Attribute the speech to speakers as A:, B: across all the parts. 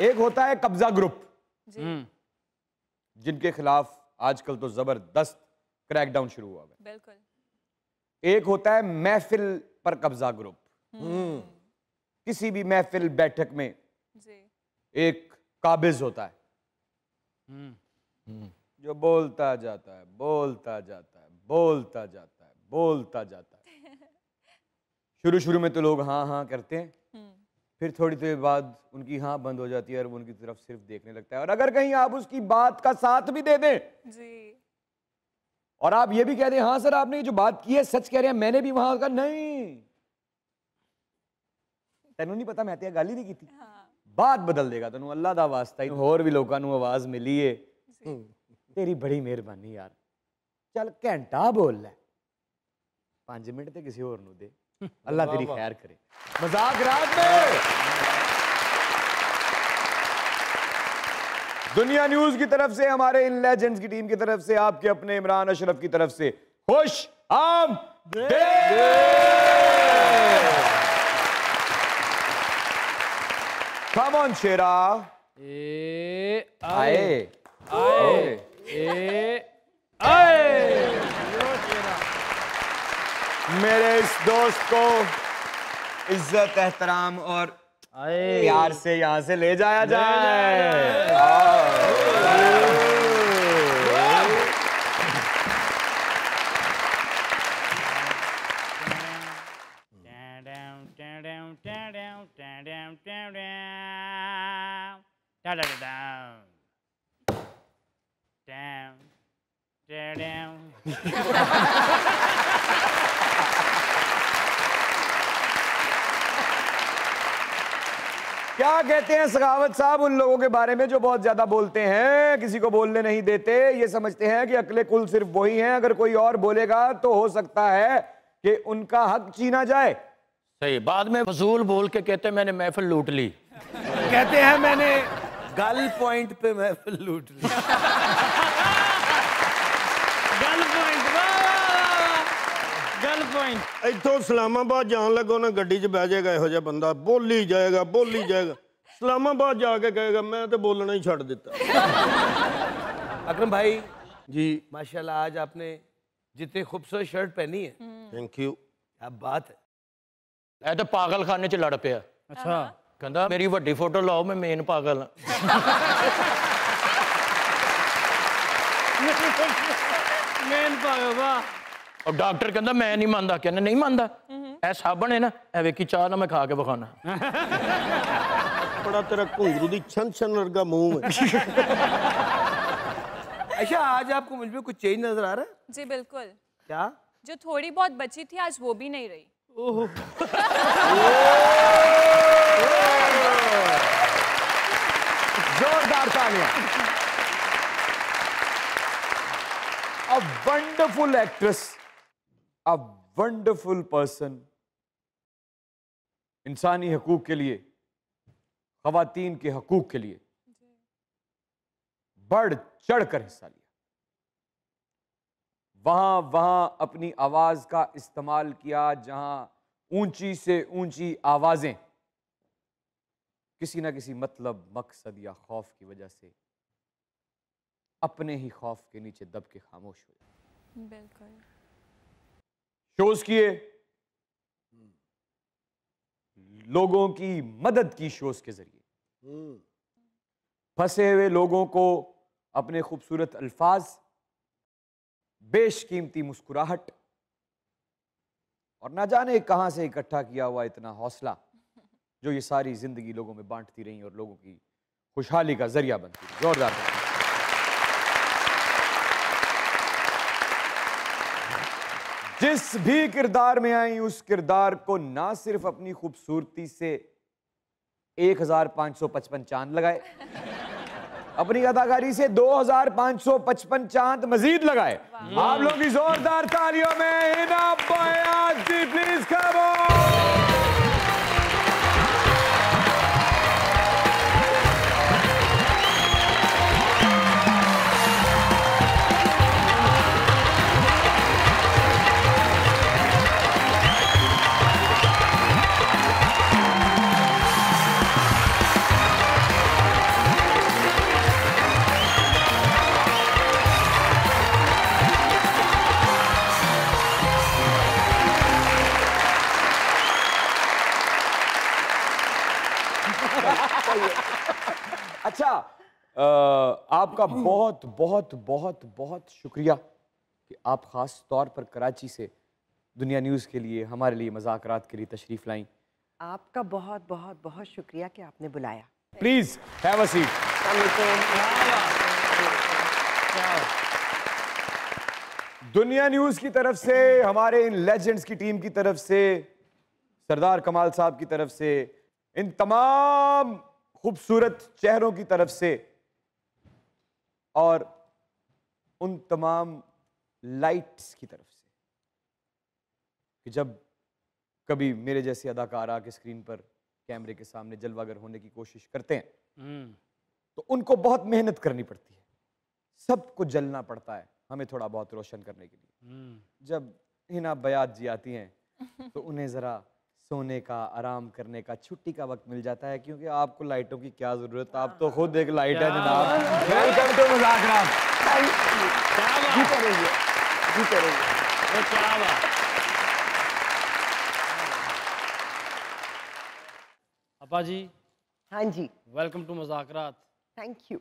A: एक होता है कब्जा ग्रुप,
B: जी
A: जिनके खिलाफ आजकल तो जबरदस्त क्रैकडाउन शुरू हुआ है।
B: बिल्कुल।
A: एक होता है महफिल पर कब्जा ग्रुप। किसी भी महफिल बैठक में
B: जी
A: एक काबिज होता है जो बोलता जाता है, बोलता जाता है, बोलता जाता है, बोलता जाता है। शुरू शुरू में तो लोग हाँ हाँ करते हैं, फिर थोड़ी देर बाद उनकी हाँ बंद हो जाती है और वो उनकी तरफ सिर्फ देखने लगता है। और अगर कहीं आप उसकी बात का साथ भी दे दें
B: जी
A: और आप ये भी कह दें हाँ सर आपने ये जो बात की है सच कह रहे हैं, मैंने भी वहां का नहीं, तेनू नहीं पता मैं ते गाली नहीं की थी, बात बदल देगा तेनू अल्लाह दा वास्ता ही। होर भी लोगों को आवाज मिली है, तेरी बड़ी मेहरबानी यार, चल घंटा बोल ले, 5 मिनट ते किसी होर नू दे, अल्लाह तेरी खैर करे। मजाक रात में दुनिया न्यूज की तरफ से, हमारे इन लेजेंड्स की टीम की तरफ से, आपके अपने इमरान अशरफ की तरफ से खुश आमदीद। कम ऑन शेरा, आए आए आए मेरे इस दोस्त को इज्जत एहतराम और प्यार से यहां से ले जाया जाए। क्या कहते हैं सखावत साहब उन लोगों के बारे में जो बहुत ज्यादा बोलते हैं, किसी को बोलने नहीं देते, ये समझते हैं कि अकले कुल सिर्फ वही हैं, अगर कोई और बोलेगा तो हो सकता है कि उनका हक छीना जाए।
C: सही, बाद में फजूल बोल के कहते हैं मैंने महफिल लूट ली,
D: कहते हैं मैंने गल पॉइंट पे महफिल लूट ली।
E: गल पॉइंट, गल पॉइंट।
F: इथों इस्लामाबाद जान लगो ना गड्डी च बह जाएगा यहो जिहा बंदा, बोली जाएगा बोली जाएगा, इस्लामाबाद जाके कहेगा मैं तो बोलना ही छड़ दिता।
D: अकरम भाई
F: जी
D: माशाल्लाह आज आपने जितनी खूबसूरत शर्ट पहनी है,
F: थैंक यू।
D: क्या बात है।
C: ऐ तो पागल खाने च लड़ पिया।
E: अच्छा
C: कहता मेरी वड्डी फोटो लाओ, मैं मेन पागल हाँ।
E: मेन पागल वाह।
C: और डॉक्टर कहता मैं नहीं मानता, कहना नहीं मानता, ऐ साबन है ना, ऐ वेखी चाह ना मैं खा के बखाना।
F: बड़ा तेरा घुंगरू दी छन छन वर्गा मुंह है।
D: अच्छा आज आपको मुझ में कुछ चेंज नजर आ रहा है?
B: जी बिल्कुल।
D: क्या?
B: जो थोड़ी बहुत बची थी आज वो भी नहीं रही।
A: जोरदार तालियां। A wonderful actress, a wonderful person, इंसानी हकूक के लिए, खवातीन के हकूक के लिए बढ़ चढ़ कर हिस्सा लिया। वहां अपनी आवाज का इस्तेमाल किया जहां ऊंची से ऊंची आवाजें किसी ना किसी मतलब, मकसद या खौफ की वजह से अपने ही खौफ के नीचे दब के खामोश हो जाए।
B: बिल्कुल।
A: शोज किए, लोगों की मदद की शोज के जरिए, फंसे हुए लोगों को अपने खूबसूरत अल्फाज, बेशकीमती मुस्कुराहट और ना जाने कहां से इकट्ठा किया हुआ इतना हौसला जो ये सारी जिंदगी लोगों में बांटती रही और लोगों की खुशहाली का जरिया बनती रही। जोरदार। जिस भी किरदार में आई उस किरदार को ना सिर्फ अपनी खूबसूरती से 1555 चांद लगाए, अपनी अदाकारी से 2555 चांद मजीद लगाए। आप लोगों की जोरदार तालियों में हिना बयाज जी प्लीज कम ऑन। आपका बहुत बहुत बहुत बहुत शुक्रिया कि आप ख़ास तौर पर कराची से दुनिया न्यूज़ के लिए, हमारे लिए, मज़ाकरात के लिए तशरीफ़ लाईं।
G: आपका बहुत बहुत बहुत शुक्रिया कि आपने बुलाया।
A: Please have a seat. दुनिया न्यूज़ की तरफ से, हमारे इन लेजेंड्स की टीम की तरफ से, सरदार कमाल साहब की तरफ से, इन तमाम खूबसूरत चेहरों की तरफ से और उन तमाम लाइट्स की तरफ से कि जब कभी मेरे जैसे अदाकार आके स्क्रीन पर कैमरे के सामने जलवागर होने की कोशिश करते हैं तो उनको बहुत मेहनत करनी पड़ती है, सबको जलना पड़ता है हमें थोड़ा बहुत रोशन करने के लिए। जब हिना बयात जी आती हैं तो उन्हें ज़रा सोने का, आराम करने का, छुट्टी का वक्त मिल जाता है, क्योंकि आपको लाइटों की क्या ज़रूरत, आप तो खुद एक लाइट है जनाब। वेलकम टू मज़ाकरात। जीते रहिए, जीते रहिए।
E: क्या बात। अपा जी,
G: हाँ जी,
E: वेलकम टू मज़ाकरात।
G: Thank you.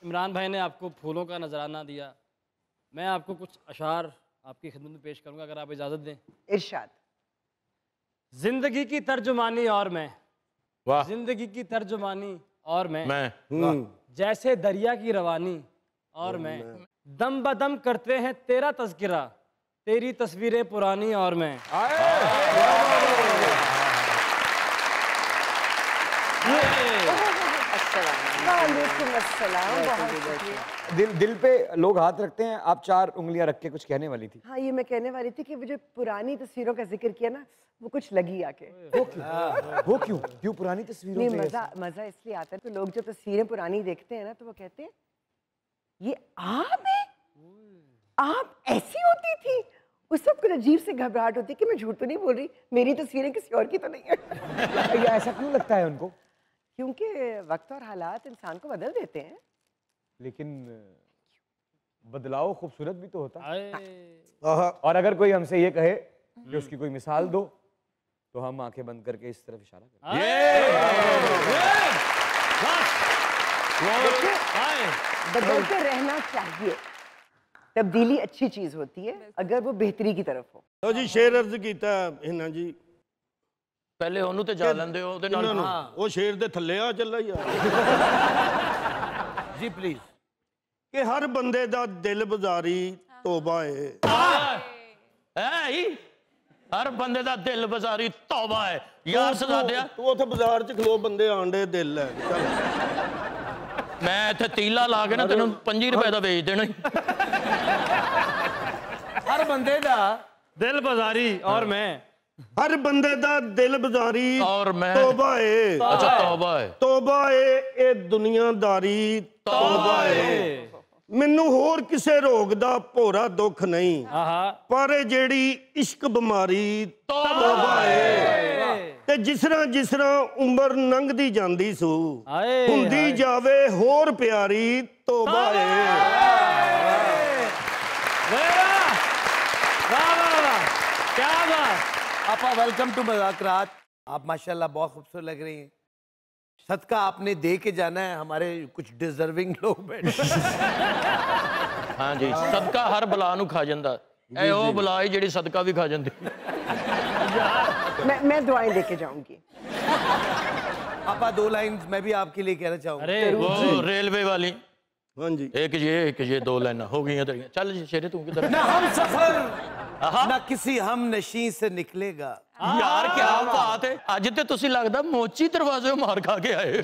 E: इमरान भाई ने आपको फूलों का नजराना दिया, मैं आपको कुछ अशार आपकी खिदमत में पेश करूंगा अगर आप इजाज़त दें।
G: इरशाद।
E: जिंदगी की तर्जुमानी और मैं,
C: वाह।
E: जिंदगी की तर्जुमानी और मैं
C: मैं
E: जैसे दरिया की रवानी और मैं, दम बदम करते हैं तेरा तज़किरा, तेरी तस्वीरें पुरानी और मैं।
G: वालेकुम अस्सलाम, बहुत शुक्रिया।
A: दिल पे लोग हाथ रखते हैं, आप 4 उंगलियां रख के कुछ कहने वाली थी।
G: हाँ, ये मैं कहने वाली थी कि वो जो पुरानी तस्वीरों का जिक्र किया ना, वो कुछ लगी आके।
A: वो क्यों क्यों पुरानी तस्वीरों
G: नहीं,
A: से
G: मजा इसलिए आता है तो लोग जो तस्वीरें पुरानी देखते हैं ना तो वो कहते हैं ये आप है, आप ऐसी होती थी। उस वक्त कुछ अजीब से घबराहट होती है कि मैं झूठ तो नहीं बोल रही, मेरी तस्वीरें किसी और की तो नहीं है।
A: ये ऐसा क्यों लगता है उनको?
G: क्योंकि वक्त और हालात इंसान को बदल देते हैं।
A: लेकिन बदलाव खूबसूरत भी तो होता है।
F: आहा,
A: और अगर कोई हमसे ये कहे कि उसकी कोई मिसाल दो तो हम आंखें बंद करके इस तरफ इशारा करें।
G: बदलते रहना चाहिए, तब्दीली अच्छी चीज होती है अगर वो बेहतरी की तरफ हो।
F: ਲਓ ਜੀ ਸ਼ੇਰ ਅਰਜ਼ ਕੀਤਾ ਇਹਨਾਂ ਜੀ
C: ਪਹਿਲੇ ਉਹਨੂੰ ਤੇ ਜਾ ਲੈਂਦੇ ਹੋ ਉਹਦੇ ਨਾਲ।
F: ਇਹਨਾਂ ਨੂੰ ਉਹ ਸ਼ੇਰ ਦੇ ਥੱਲੇ ਆ ਚੱਲਾ ਹੀ ਆ
D: जी प्लीज।
F: ਕਿ ਹਰ ਬੰਦੇ ਦਾ ਦਿਲ ਬਾਜ਼ਾਰੀ ਤੋਬਾ ਏ।
C: ਹੈ ਹੀ ਹਰ ਬੰਦੇ ਦਾ ਦਿਲ ਬਾਜ਼ਾਰੀ ਤੌਬਾ ਹੈ ਯਾਰ ਸਜ਼ਾਦਿਆ।
F: ਤੂੰ ਉੱਥੇ ਬਾਜ਼ਾਰ 'ਚ ਖਲੋ, ਬੰਦੇ ਆਂਡੇ ਦਿਲ ਹੈ। ਚੱਲ
C: ਮੈਂ ਇੱਥੇ ਤੀਲਾ ਲਾ ਕੇ ਨਾ ਤੈਨੂੰ 5 ਰੁਪਏ ਦਾ ਵੇਚ ਦੇਣਾ।
D: हर बंदे दा
E: दिल बाजारी और मैं,
F: ਹਰ ਬੰਦੇ ਦਾ ਦਿਲ ਬਾਜ਼ਾਰੀ
C: ਔਰ ਮੈਂ
F: ਤੋਬਾ ਏ।
C: ਅੱਛਾ ਤੌਬਾ ਹੈ।
F: ਤੋਬਾ ਏ ਇਹ ਦੁਨੀਆਦਾਰੀ ਤੋਬਾ ਏ। ਮੈਨੂੰ ਹੋਰ ਕਿਸੇ ਰੋਗ ਦਾ ਭੋਰਾ ਦੁੱਖ ਨਹੀਂ, ਪਰ ਇਹ ਜਿਹੜੀ ਇਸ਼ਕ ਬਿਮਾਰੀ ਤੋਬਾ ਏ। ਤੇ ਜਿਸ ਤਰ੍ਹਾਂ ਉਮਰ ਲੰਘਦੀ ਜਾਂਦੀ ਸੂ ਹੁੰਦੀ ਜਾਵੇ ਹੋਰ ਪਿਆਰੀ ਤੋਬਾ ਏ।
E: क्या बात।
D: आपा वेलकम टू मज़ाकरात। आप माशाल्लाह बहुत खूबसूरत लग रही हैं। सदका आपने दे के जाना है, हमारे कुछ डिजर्विंग लोग बैठे।
C: हाँ जी, सदका हर बला नू खा जांदा। ए ओ बला ही जेड़ी सदका भी खा जांदी।
G: मैं दुआएं देके जाऊंगी।
D: आपा 2 लाइन्स मैं भी आपके लिए कहना चाहूँगा।
C: अरे वो रेलवे वाली।
F: हाँ जी,
C: एक ये 2 लाइना हो गई तेरी। चल जी शेरे तू किधर?
D: ना हम सफर ना किसी हम नशी से निकलेगा।
C: यार क्या बात है, अज ते तुसी लगदा मोची दरवाजे मार खा के आए।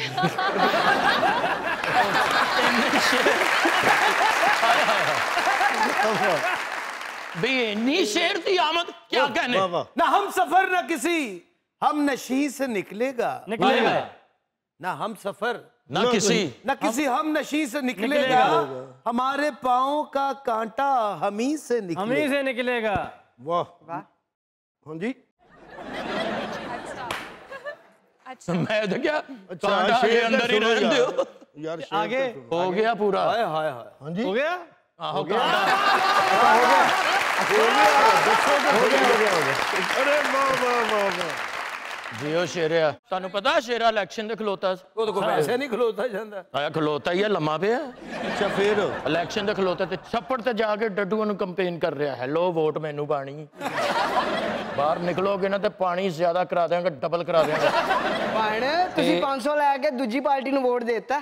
C: भी इन्नी शेर थी आमद क्या कहने।
F: वाह वाह।
D: ना हम सफर ना किसी हम नशी से निकलेगा। ना हम सफर
C: ना किसी
D: ना किसी हम नशी से निकलेगा। हमारे पाँव का कांटा हम ही से निकलेगा।
F: वाह
G: वाह।
F: हाँ जी,
B: अच्छा
C: मैं तो क्या
F: अच्छा
C: कांटा के
F: शेर
C: अंदर ही रहने दो।
F: यार शेर
E: आगे
F: तो
C: हो गया पूरा।
D: हाय हाय हाय।
F: हाँ जी,
E: हो गया।
C: आहो कांटा
F: अरे वाह वाह वाह वाह।
C: ਜੀ ਉਹ ਸ਼ੇਰਿਆ ਤੁਹਾਨੂੰ ਪਤਾ ਸ਼ੇਰਾ ਇਲੈਕਸ਼ਨ ਦੇ ਖਲੋਤਾ ਸੀ
D: वो तो कोई वैसे नहीं खलोता जाता।
C: ਆਇਆ ਖਲੋਤਾ ਹੀ ਹੈ ਲੰਮਾ ਪਿਆ
F: ਅੱਛਾ ਫਿਰ
C: ਇਲੈਕਸ਼ਨ ਦੇ ਖਲੋਤਾ ਤੇ ਛੱਪੜ ਤੇ ਜਾ ਕੇ ਡੱਡੂਆਂ ਨੂੰ ਕੰਪੇਨ ਕਰ ਰਿਹਾ ਹੈਲੋ ਵੋਟ ਮੈਨੂੰ ਪਾਣੀ ਬਾਹਰ ਨਿਕਲੋਗੇ ਨਾ ਤੇ ਪਾਣੀ ਜ਼ਿਆਦਾ ਕਰਾ ਦਿਆਂਗਾ ਡਬਲ ਕਰਾ ਦਿਆਂਗਾ
G: ਭੈਣ ਤੁਸੀਂ 500 ਲੈ ਕੇ ਦੂਜੀ ਪਾਰਟੀ ਨੂੰ ਵੋਟ ਦੇ ਦਿੱਤਾ।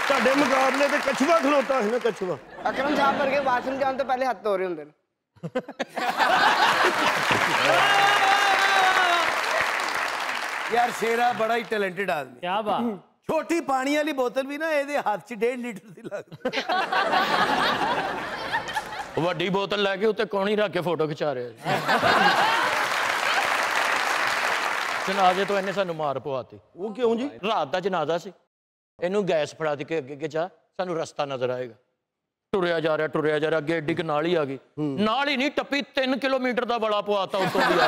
F: ਤੁਹਾਡੇ ਮੁਕਾਬਲੇ ਤੇ ਕਛੂਆ ਖਲੋਤਾ ਹੈ ਨਾ ਕਛੂਆ
G: ਅਕਰਮ ਸਾਹਿਬ ਵਰਗੇ ਬਾਥਰੂਮ ਜਾਣ ਤੋਂ ਪਹਿਲੇ ਹੱਥ ਧੋ ਰਹੇ ਹੁੰਦੇ ਨੇ।
D: यार शेरा बड़ा ही टैलेंटेड आदमी।
E: क्या बात।
D: छोटी पानी वाली बोतल भी ना ये हाथ च 1.5 लीटर दी लगदी।
C: ਵੱਡੀ ਬੋਤਲ ਲੈ ਕੇ ਉੱਤੇ ਕੋਣੀ ਰੱਖ ਕੇ ਫੋਟੋ ਖਿਚਾ ਰਿਹਾ ਜਨਾਜ਼ੇ ਤੋਂ ਇਹਨੇ ਸਾਨੂੰ ਮਾਰ ਪਵਾਤੀ
F: ਉਹ ਕਿਉਂ ਜੀ
C: ਰਾਤ ਦਾ ਜਨਾਜ਼ਾ ਸੀ ਇਹਨੂੰ ਗੈਸ ਫੜਾ ਦੇ ਕੇ ਅੱਗੇ ਜਾ ਸਾਨੂੰ ਰਸਤਾ ਨਜ਼ਰ ਆਏਗਾ ਟੁਰਿਆ ਜਾ ਰਿਹਾ ਅੱਗੇ ਏਡੀ ਕ ਨਾਲ ਹੀ ਆ ਗਈ ਨਾਲ ਹੀ ਨਹੀਂ ਟੱਪੀ 3 ਕਿਲੋਮੀਟਰ ਦਾ ਬੜਾ ਪਵਾਤਾ ਉੱਤੋਂ ਦੀ ਆ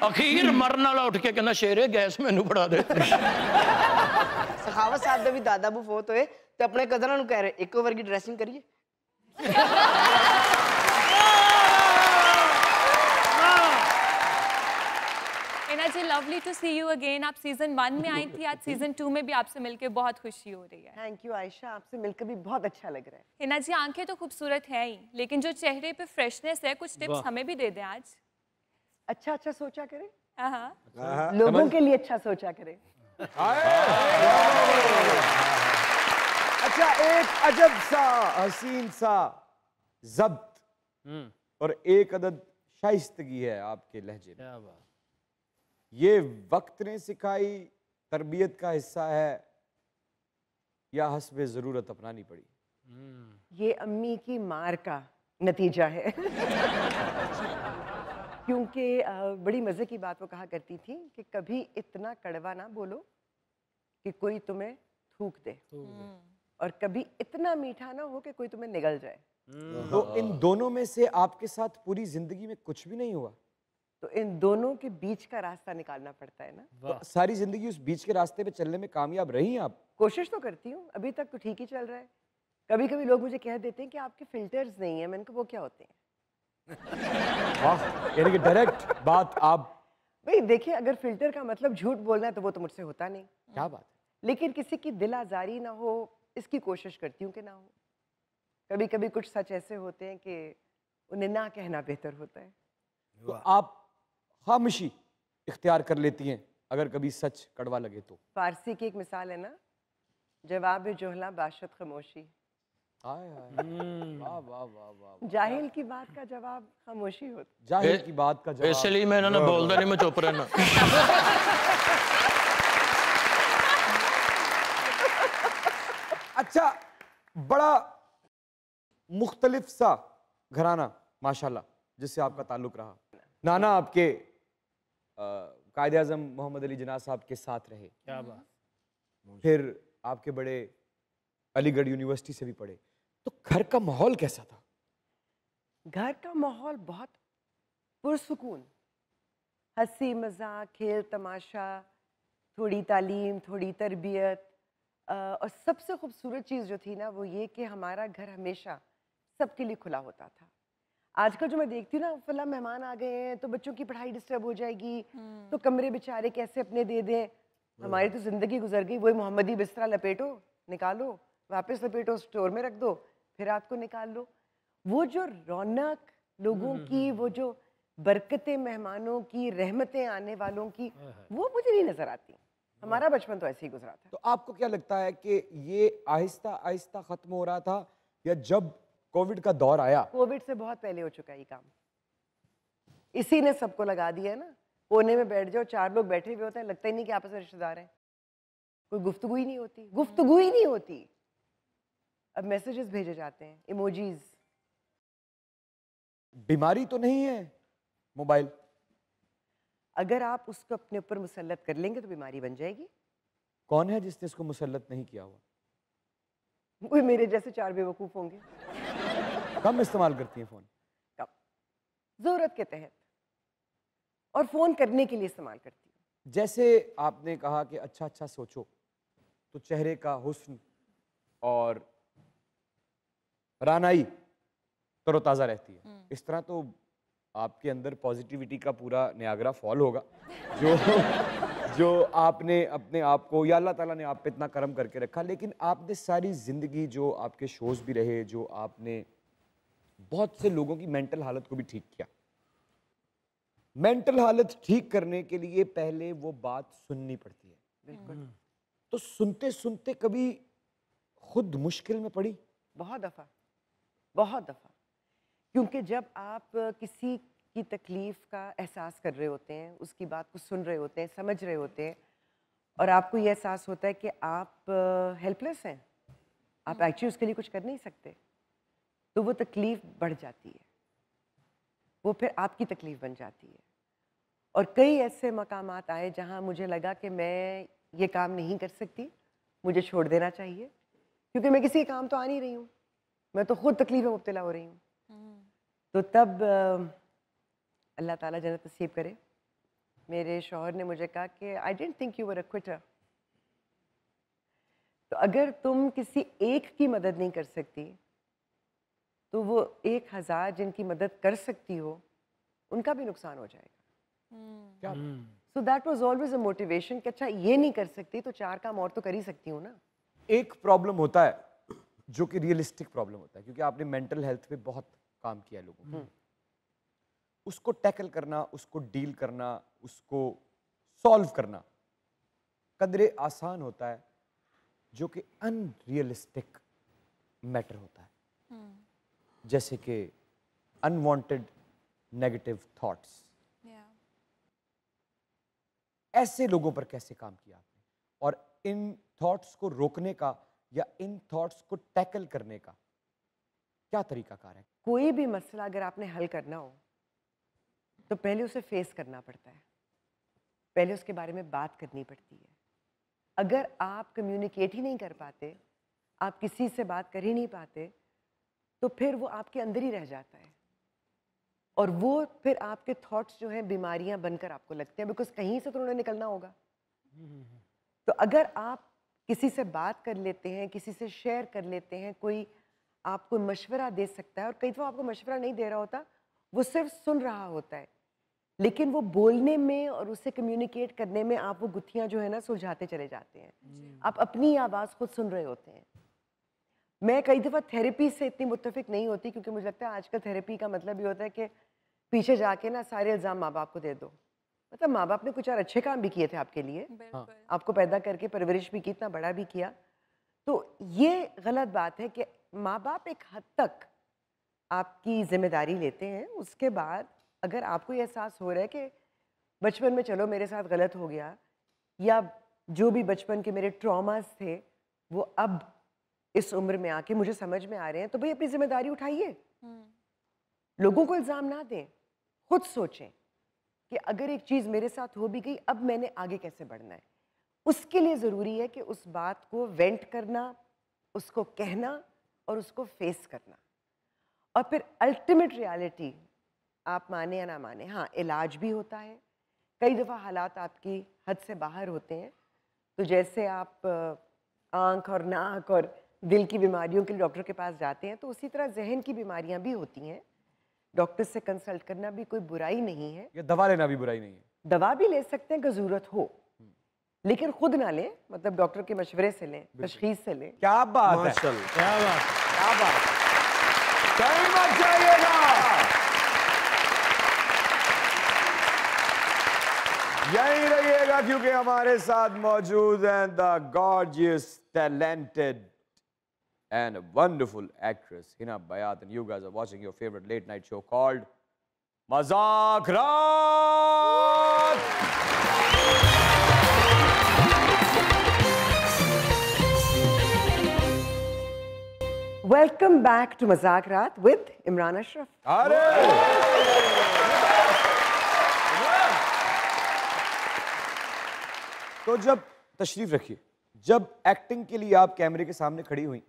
C: ਅਖੀਰ ਮਰਨ ਵਾਲਾ ਉੱਠ ਕੇ ਕਹਿੰਦਾ ਸ਼ੇਰੇ ਗੈਸ ਮੈਨੂੰ ਫੜਾ ਦੇ
G: ਸਖਾਵਤ ਸਾਹਿਬ ਦੇ ਵੀ ਦਾਦਾ ਬੂ ਫੋਤ ਹੋਏ ਤੇ ਆਪਣੇ ਕਜ਼ਨਾਂ ਨੂੰ ਕਹਿ ਰਹੇ ਇੱਕੋ ਵਰਗੀ ਡਰੈਸਿੰਗ ਕਰੀਏ।
B: Hina ji lovely to see you again. आप सीजन 1 में आई थी, आज सीजन 2 में भी आपसे मिलकर बहुत खुशी हो रही है।
G: थैंक यू आयशा, आपसे मिलकर भी बहुत अच्छा लग रहा है।
B: हिना जी आंखें तो खूबसूरत है ही, लेकिन जो चेहरे पे फ्रेशनेस है, कुछ टिप्स हमें भी दे दें आज।
G: अच्छा अच्छा सोचा करें,
B: हाँ
G: लोगों के लिए अच्छा सोचा करें।
A: अच्छा, एक अजब सा हसीन सा ज़ब्त और एक अदद शाइस्तगी है आपके लहजे में।
E: क्या बात।
A: ये वक्त ने सिखाई तरबियत का हिस्सा है या हस्बे ज़रूरत अपनानी पड़ी?
G: ये अम्मी की मार का नतीजा है। क्योंकि बड़ी मज़े की बात वो कहा करती थी कि कभी इतना कड़वा ना बोलो कि कोई तुम्हें थूक दे, और कभी इतना मीठा ना हो कि कोई तुम्हें निगल जाए।
A: तो इन दोनों में से आपके साथ पूरी जिंदगी में कुछ भी नहीं हुआ?
G: तो इन दोनों के बीच का रास्ता निकालना पड़ता है ना।
A: तो सारी जिंदगी उस बीच के रास्ते पे चलने में कामयाब रही आप?
G: कोशिश तो करती हूँ, अभी तक तो ठीक ही चल रहा है। कभी कभी लोग मुझे कह देते हैं कि आपके फिल्टर्स नहीं है। मैंने कहा वो क्या होते हैं?
A: वाह, यानी कि डायरेक्ट बात आप।
G: भाई देखिए, अगर फिल्टर का मतलब झूठ बोलना है तो वो तो मुझसे होता नहीं।
A: क्या बात है।
G: लेकिन किसी की दिल आजारी ना हो इसकी कोशिश करती हूँ कि ना हो। कभी कभी कुछ सच ऐसे होते हैं कि उन्हें ना कहना बेहतर होता है।
A: तो आप खामोशी इख्तियार कर लेती हैं अगर कभी सच कड़वा लगे तो?
G: फारसी की एक मिसाल है ना, जवाब जोहला बाशत खामोशी।
A: हाय हाय, वाह वाह वाह वाह।
G: जाहिल की बात का जवाब खामोशी होता।
A: जाहिल की बात का जवाब।
C: इसलिए मैं ना बोलता नहीं, मैं चुप रहना।
A: अच्छा, बड़ा मुख्तलिफ सा घराना माशाल्लाह जिससे आपका ताल्लुक रहा। नाना आपके कायदे आज़म मोहम्मद अली जिन्ना साहब के साथ रहे।
E: क्या बात।
A: फिर आपके बड़े अलीगढ़ यूनिवर्सिटी से भी पढ़े। तो घर का माहौल कैसा था?
G: घर का माहौल बहुत पुरसुकून, हंसी मजाक, खेल तमाशा, थोड़ी तालीम, थोड़ी तरबियत, और सबसे खूबसूरत चीज़ जो थी ना वो ये कि हमारा घर हमेशा सबके लिए खुला होता था। आजकल जो मैं देखती हूँ ना, फला मेहमान आ गए हैं तो बच्चों की पढ़ाई डिस्टर्ब हो जाएगी, तो कमरे बेचारे कैसे अपने दे दें। हमारी तो ज़िंदगी गुजर गई, वही मोहम्मदी बिस्तरा लपेटो, निकालो, वापस लपेटो, स्टोर में रख दो, फिर रात को निकाल लो। वो जो रौनक लोगों की, वो जो बरकतें मेहमानों की, रहमतें आने वालों की, वो मुझे नहीं नजर आती। हमारा बचपन तो ऐसे ही गुजरा था।
A: तो आपको क्या लगता है कि ये आहिस्ता आहिस्ता खत्म हो रहा था या जब कोविड का दौर आया?
G: कोविड से बहुत पहले हो चुका है ये काम। इसी ने सबको लगा दिया है ना। कोने में बैठ जाओ, 4 लोग बैठे हुए होते हैं, लगता ही नहीं कि आपस में रिश्तेदार हैं। कोई गुफ्तगू ही नहीं होती, गुफ्तगू ही नहीं होती। अब मैसेजेस भेजे जाते हैं, इमोजीज।
A: बीमारी तो नहीं है मोबाइल?
G: अगर आप उसको अपने ऊपर मुसल्लत कर लेंगे तो बीमारी बन जाएगी।
A: कौन है जिसने इसको मुसल्लत नहीं किया हुआ?
G: कोई मेरे जैसे 4 बेवकूफ होंगे।
A: कम इस्तेमाल करती हैं फोन?
G: कम, जरूरत के तहत, और फोन करने के लिए इस्तेमाल करती हूँ।
A: जैसे आपने कहा कि अच्छा अच्छा सोचो, तो चेहरे का हुस्न और रानाई तरोताज़ा रहती है। इस तरह तो आपके अंदर पॉजिटिविटी का पूरा नियाग्रा फॉल होगा जो जो आपने अपने आप को, या अल्लाह ताला ने आप पे इतना करम करके रखा। लेकिन आपने सारी ज़िंदगी जो आपके शोज़ भी रहे, जो आपने बहुत से लोगों की मेंटल हालत को भी ठीक किया। मेंटल हालत ठीक करने के लिए पहले वो बात सुननी पड़ती है।
G: बिल्कुल।
A: तो सुनते सुनते कभी खुद मुश्किल में पड़ी?
G: बहुत दफ़ा, बहुत दफ़ा। क्योंकि जब आप किसी की तकलीफ़ का एहसास कर रहे होते हैं, उसकी बात को सुन रहे होते हैं, समझ रहे होते हैं, और आपको ये एहसास होता है कि आप हेल्पलेस हैं, आप एक्चुअली उसके लिए कुछ कर नहीं सकते, तो वो तकलीफ़ बढ़ जाती है, वो फिर आपकी तकलीफ़ बन जाती है। और कई ऐसे मकामात आए जहाँ मुझे लगा कि मैं ये काम नहीं कर सकती, मुझे छोड़ देना चाहिए, क्योंकि मैं किसी काम तो आ नहीं रही हूँ, मैं तो खुद तकलीफ में मुब्तला हो रही हूँ। तो तब अल्लाह ताला जन्नत नसीब करे, मेरे शौहर ने मुझे कहा कि I didn't think you were a quitter. तो अगर तुम किसी एक की मदद नहीं कर सकती, तो वो 1000 जिनकी मदद कर सकती हो, उनका भी नुकसान हो जाएगा। So that was always a motivation कि अच्छा ये नहीं कर सकती तो 4 काम और तो कर ही सकती हूँ ना।
A: एक प्रॉब्लम होता है जो कि रियलिस्टिक प्रॉब्लम होता है, क्योंकि आपने मेंटल हेल्थ पे बहुत काम किया है लोगों को। उसको टैकल करना, उसको डील करना, उसको सॉल्व करना कदरे आसान होता है जो कि अनरियलिस्टिक मैटर होता है। जैसे कि अनवांटेड नेगेटिव थॉट्स। ऐसे लोगों पर कैसे काम किया आपने, और इन थॉट्स को रोकने का या इन थॉट्स को टैकल करने का क्या तरीकाकार है?
G: कोई भी मसला अगर आपने हल करना हो तो पहले उसे फेस करना पड़ता है, पहले उसके बारे में बात करनी पड़ती है। अगर आप कम्युनिकेट ही नहीं कर पाते, आप किसी से बात कर ही नहीं पाते, तो फिर वो आपके अंदर ही रह जाता है, और वो फिर आपके थॉट्स जो हैं बीमारियां बनकर आपको लगते हैं, बिकॉज कहीं से तो उन्हें निकलना होगा। तो अगर आप किसी से बात कर लेते हैं, किसी से शेयर कर लेते हैं, कोई आपको मशवरा दे सकता है, और कई दफ़ा आपको मशवरा नहीं दे रहा होता, वो सिर्फ सुन रहा होता है, लेकिन वो बोलने में और उससे कम्युनिकेट करने में आप वो गुत्थियां जो है ना सुलझाते चले जाते हैं। आप अपनी आवाज़ खुद सुन रहे होते हैं। मैं कई दफ़ा थेरेपी से इतनी मुत्तफिक नहीं होती, क्योंकि मुझे लगता है आजकल थेरेपी का मतलब ये होता है कि पीछे जाके ना सारे इल्ज़ाम माँ बाप को दे दो। मतलब माँ बाप ने कुछ और अच्छे काम भी किए थे आपके लिए, आपको पैदा करके परवरिश भी की, इतना बड़ा भी किया। तो ये गलत बात है कि माँ बाप एक हद तक आपकी जिम्मेदारी लेते हैं, उसके बाद अगर आपको ये एहसास हो रहा है कि बचपन में चलो मेरे साथ गलत हो गया, या जो भी बचपन के मेरे ट्रॉमास थे वो अब इस उम्र में आके मुझे समझ में आ रहे हैं, तो भाई अपनी जिम्मेदारी उठाइए, लोगों को इल्ज़ाम ना दें, खुद सोचें कि अगर एक चीज़ मेरे साथ हो भी गई, अब मैंने आगे कैसे बढ़ना है। उसके लिए ज़रूरी है कि उस बात को वेंट करना, उसको कहना और उसको फेस करना। और फिर अल्टीमेट रियलिटी, आप माने या ना माने, हाँ इलाज भी होता है। कई दफ़ा हालात आपकी हद से बाहर होते हैं, तो जैसे आप आँख और नाक और दिल की बीमारियों के लिए डॉक्टर के पास जाते हैं, तो उसी तरह जहन की बीमारियां भी होती हैं। डॉक्टर से कंसल्ट करना भी कोई बुराई नहीं है,
A: या दवा लेना भी बुराई नहीं है।
G: दवा भी ले सकते हैं अगर ज़रूरत हो, लेकिन खुद ना लें, मतलब डॉक्टर के मशवरे से लें, तशखीस से लें।
A: क्या बात है,
F: माशाल्लाह।
A: क्या बात, क्या बात, कहीं मत जाइएगा, यहीं रहिएगा, क्योंकि हमारे साथ मौजूद हैं the gorgeous, talented and a wonderful actress Hina Bayat, and you guys are watching your favorite late night show called Mazak Raat.
G: Welcome back to Mazak Raat with Imran Ashraf.
A: अरे तो जब तशरीफ रखिए, जब एक्टिंग के लिए आप कैमरे के सामने खड़ी हुई,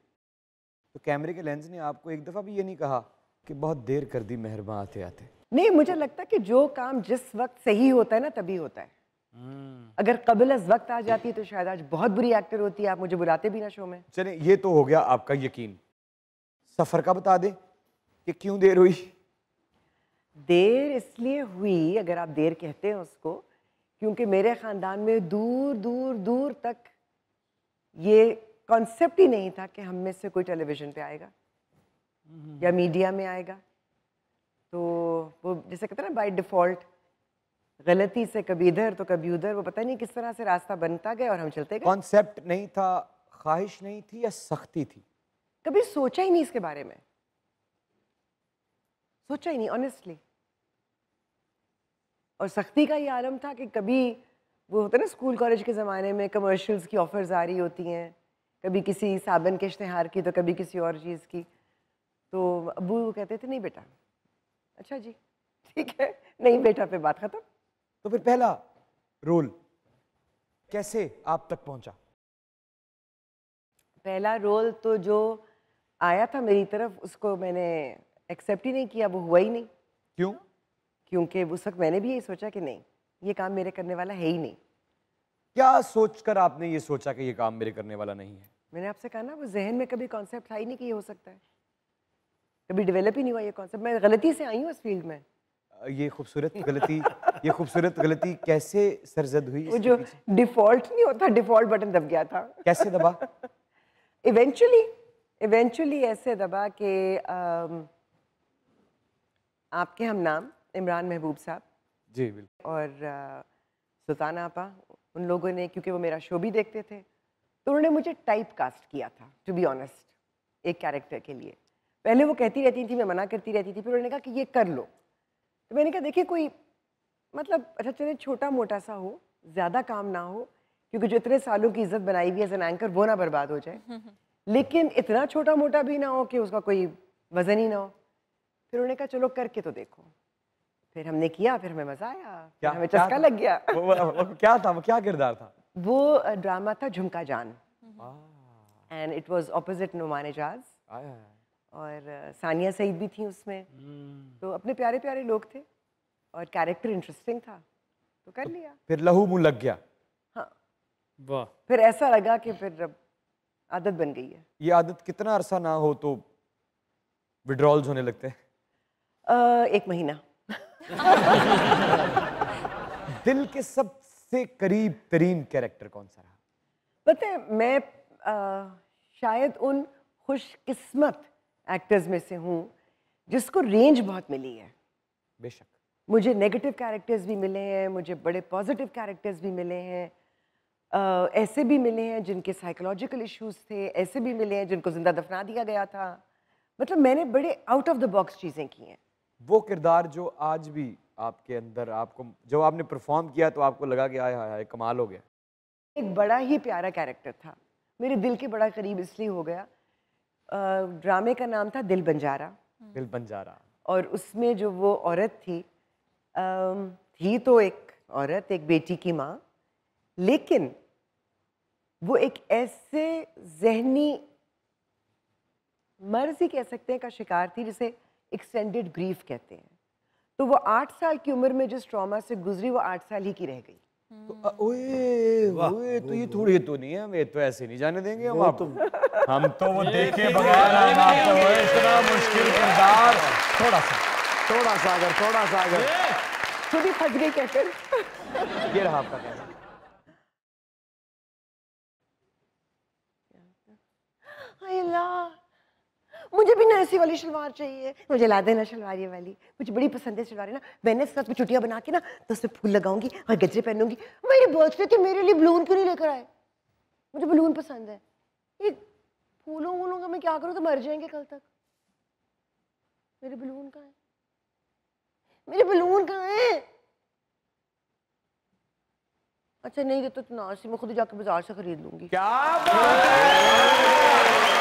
A: तो कैमरे के लेंस ने आपको एक दफा भी ये नहीं कहा कि बहुत देर कर दी मेहरबान आते आते?
G: नहीं, मुझे लगता है कि जो काम जिस वक्त सही होता है ना तभी होता है। अगर कबल अज़ वक्त आ जाती है तो शायद आज बहुत बुरी एक्टर होती है, आप मुझे बुलाते भी ना शो में।
A: चलिए, ये तो हो गया आपका यकीन। सफर का बता दे कि क्यों देर हुई।
G: देर इसलिए हुई, अगर आप देर कहते हैं उसको, क्योंकि मेरे ख़ानदान में दूर दूर दूर तक ये कॉन्सेप्ट ही नहीं था कि हम में से कोई टेलीविज़न पे आएगा या मीडिया में आएगा। तो वो जैसे कहते हैं ना, बाय डिफ़ॉल्ट गलती से कभी इधर तो कभी उधर, वो पता नहीं किस तरह से रास्ता बनता गया और हम चलते गए।
A: कॉन्सेप्ट नहीं था, ख्वाहिश नहीं थी या सख्ती थी?
G: कभी सोचा ही नहीं इसके बारे में, सोचा ही नहीं ऑनेस्टली। और सख्ती का ये आलम था कि कभी वो होता है ना स्कूल कॉलेज के ज़माने में कमर्शियल्स की ऑफर्स आ रही होती हैं, कभी किसी साबन के इश्तेहार की तो कभी किसी और चीज़ की। तो अब्बू कहते थे नहीं बेटा, अच्छा जी ठीक है, नहीं बेटा पे बात ख़त्म।
A: तो फिर पहला रोल कैसे आप तक पहुंचा?
G: पहला रोल तो जो आया था मेरी तरफ उसको मैंने एक्सेप्ट ही नहीं किया, वो हुआ ही नहीं।
A: क्यों?
G: क्योंकि उस वक्त मैंने भी ये सोचा कि नहीं, ये काम मेरे करने वाला है ही नहीं।
A: क्या सोचकर आपने ये सोचा कि ये काम मेरे करने वाला नहीं है?
G: मैंने आपसे कहा ना, वो जहन में कभी कॉन्सेप्ट था ही नहीं कि ये हो सकता है, कभी डेवलप ही नहीं हुआ ये कॉन्सेप्ट। मैं गलती से आई हूँ इस फील्ड में।
A: ये खूबसूरत गलती कैसे सरजद हुई?
G: वो जो डिफॉल्ट नहीं होता, डिफॉल्ट बटन दब गया था।
A: कैसे दबा?
G: इवेंचुअली ऐसे दबा कि आपके हम नाम इमरान महबूब साहब
A: जी बिल्कुल
G: और सुल्ताना आपा, उन लोगों ने, क्योंकि वो मेरा शो भी देखते थे, तो उन्होंने मुझे टाइप कास्ट किया था, टू बी ऑनेस्ट, एक कैरेक्टर के लिए। पहले वो कहती रहती थी, मैं मना करती रहती थी, फिर उन्होंने कहा कि ये कर लो। तो मैंने कहा देखिए कोई मतलब अच्छा चले छोटा मोटा सा हो, ज़्यादा काम ना हो, क्योंकि जो इतने सालों की इज्जत बनाई हुई है एज एन एंकर वो ना बर्बाद हो जाए, लेकिन इतना छोटा मोटा भी ना हो कि उसका कोई वजन ही ना हो। फिर उन्होंने कहा चलो करके तो देखो। फिर हमने किया, फिर हमें मज़ा आया, फिर हमें चस्का लग गया।
A: वो क्या था, वो क्या किरदार था?
G: वो ड्रामा था Jhumka Jaan, and it was opposite Noman Ijaz और सानिया सईद भी थी उसमें। तो अपने प्यारे प्यारे लोग थे और कैरेक्टर इंटरेस्टिंग था, तो कर लिया।
A: फिर लहू मुंह लग गया।
G: हाँ,
E: वाह।
G: फिर ऐसा लगा कि फिर अब आदत बन गई है।
A: ये आदत कितना अरसा ना हो तो विड्रॉल्स होने लगते हैं?
G: 1 महीना।
A: दिल के सबसे करीब तरीन कैरेक्टर कौन सा रहा?
G: पता है, मैं शायद उन खुशकिस्मत एक्टर्स में से हूँ जिसको रेंज बहुत मिली है।
A: बेशक
G: मुझे नेगेटिव कैरेक्टर्स भी मिले हैं, मुझे बड़े पॉजिटिव कैरेक्टर्स भी मिले हैं, ऐसे भी मिले हैं जिनके साइकोलॉजिकल इश्यूज थे, ऐसे भी मिले हैं जिनको जिंदा दफना दिया गया था। मतलब मैंने बड़े आउट ऑफ द बॉक्स चीज़ें की हैं।
A: वो किरदार जो आज भी आपके अंदर, आपको जो आपने परफॉर्म किया तो आपको लगा कि आय हाय हाय कमाल हो गया?
G: एक बड़ा ही प्यारा कैरेक्टर था, मेरे दिल के बड़ा करीब इसलिए हो गया। ड्रामे का नाम था दिल बंजारा।
A: दिल बंजारा।
G: और उसमें जो वो औरत थी तो एक औरत, एक बेटी की माँ, लेकिन वो एक ऐसे जहनी मर्ज ही कह सकते हैं का शिकार थी जिसे एक्सटेंडेड ग्रीफ कहते हैं। तो वो 8 साल की उम्र में जिस ट्रॉमा से गुजरी वो 8 साल ही की रह गई।
A: तो ओए तो ये थोड़ी तो नहीं है, वे तो ऐसे नहीं जाने देंगे हम आपको। हम तो वो देखे बगैर हम आपको इतना मुश्किल किरदार। थोड़ा सा अगर
G: खुद ही फंस गई कहकर।
A: ये रहा आपका कहना।
G: मुझे भी ना ऐसी वाली शलवार चाहिए, मुझे ला देना शलवार ये वाली, मुझे बड़ी पसंद है शलवार है ना। मैंने सच में चुटिया बना के ना तो उसमें फूल लगाऊंगी और गजरे पहनूंगी। मेरे बर्थडे थे, मेरे लिए बलून क्यों नहीं लेकर आए? मुझे बलून पसंद है। ये फूलों वूलों का मैं क्या करूँ, तो मर जाएंगे कल तक। मेरे बलून कहाँ है? मेरे बलून कहाँ है? अच्छा नहीं देते तो नासी, मैं खुद जाकर बाजार से खरीद लूंगी।
A: क्या बात है!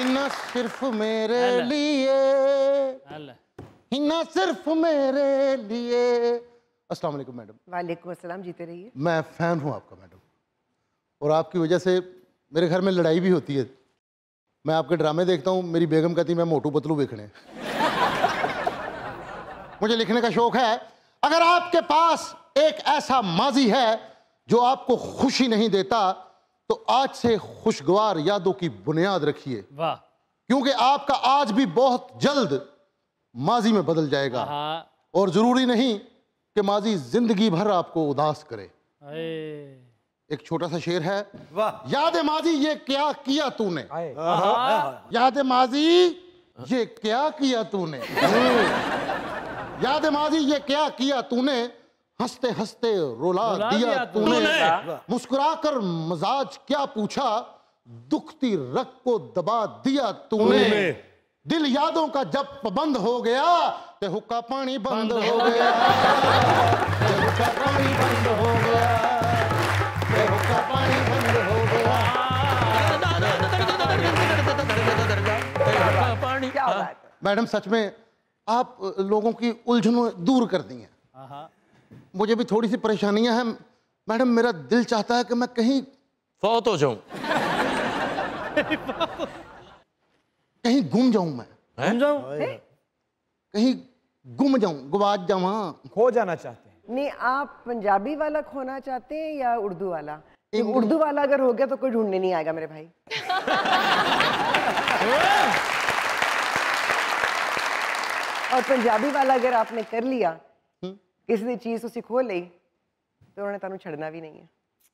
H: ना सिर्फ मेरे लिए, ना सिर्फ मेरे लिए। अस्सलाम वालेकुम मैडम।
G: वालेकुम अस्सलाम, जीते रहिए।
H: मैं फ़ैन हूँ आपका मैडम, और आपकी वजह से मेरे घर में लड़ाई भी होती है। मैं आपके ड्रामे देखता हूँ, मेरी बेगम कहती मैं मोटू पतलू देखने। मुझे लिखने का शौक है। अगर आपके पास एक ऐसा माजी है जो आपको खुशी नहीं देता, तो आज से खुशगवार यादों की बुनियाद रखिए।
E: वाह।
H: क्योंकि आपका आज भी बहुत जल्द माजी में बदल जाएगा। और जरूरी नहीं कि माजी जिंदगी भर आपको उदास करे। एक छोटा सा शेर है।
D: वाह।
H: याद माजी ये क्या किया तूने, याद माजी ये क्या किया तूने, याद माजी ये क्या किया तूने, हंसते हंसते रुला दिया तूने, मुस्कुराकर मजाज क्या पूछा, दुखती रग को दबा दिया तूने, दिल यादों का जब पाबंद हो गया ते हुक्का पानी बंद हो गया, ते हुक्का पानी बंद हो गया, ते हुक्का पानी बंद हो गया। मैडम सच में आप लोगों की उलझनों दूर कर दी हैं। मुझे भी थोड़ी सी परेशानियां हैं मैडम। मेरा दिल चाहता है कि मैं कहीं
C: फौत हो जाऊं,
H: कहीं गुम जाऊं, मैं
E: गुम जाऊं,
H: कहीं गुम जाऊं, गुवाच जाऊं,
A: खो जाना चाहते हैं।
G: नहीं, आप पंजाबी वाला खोना चाहते हैं या उर्दू वाला? उर्दू वाला अगर हो गया तो कोई ढूंढने नहीं आएगा मेरे भाई। और पंजाबी वाला अगर आपने कर लिया, किसी ने चीज उसी खो ली, तो उन्होंने तानू छड़ना भी नहीं है।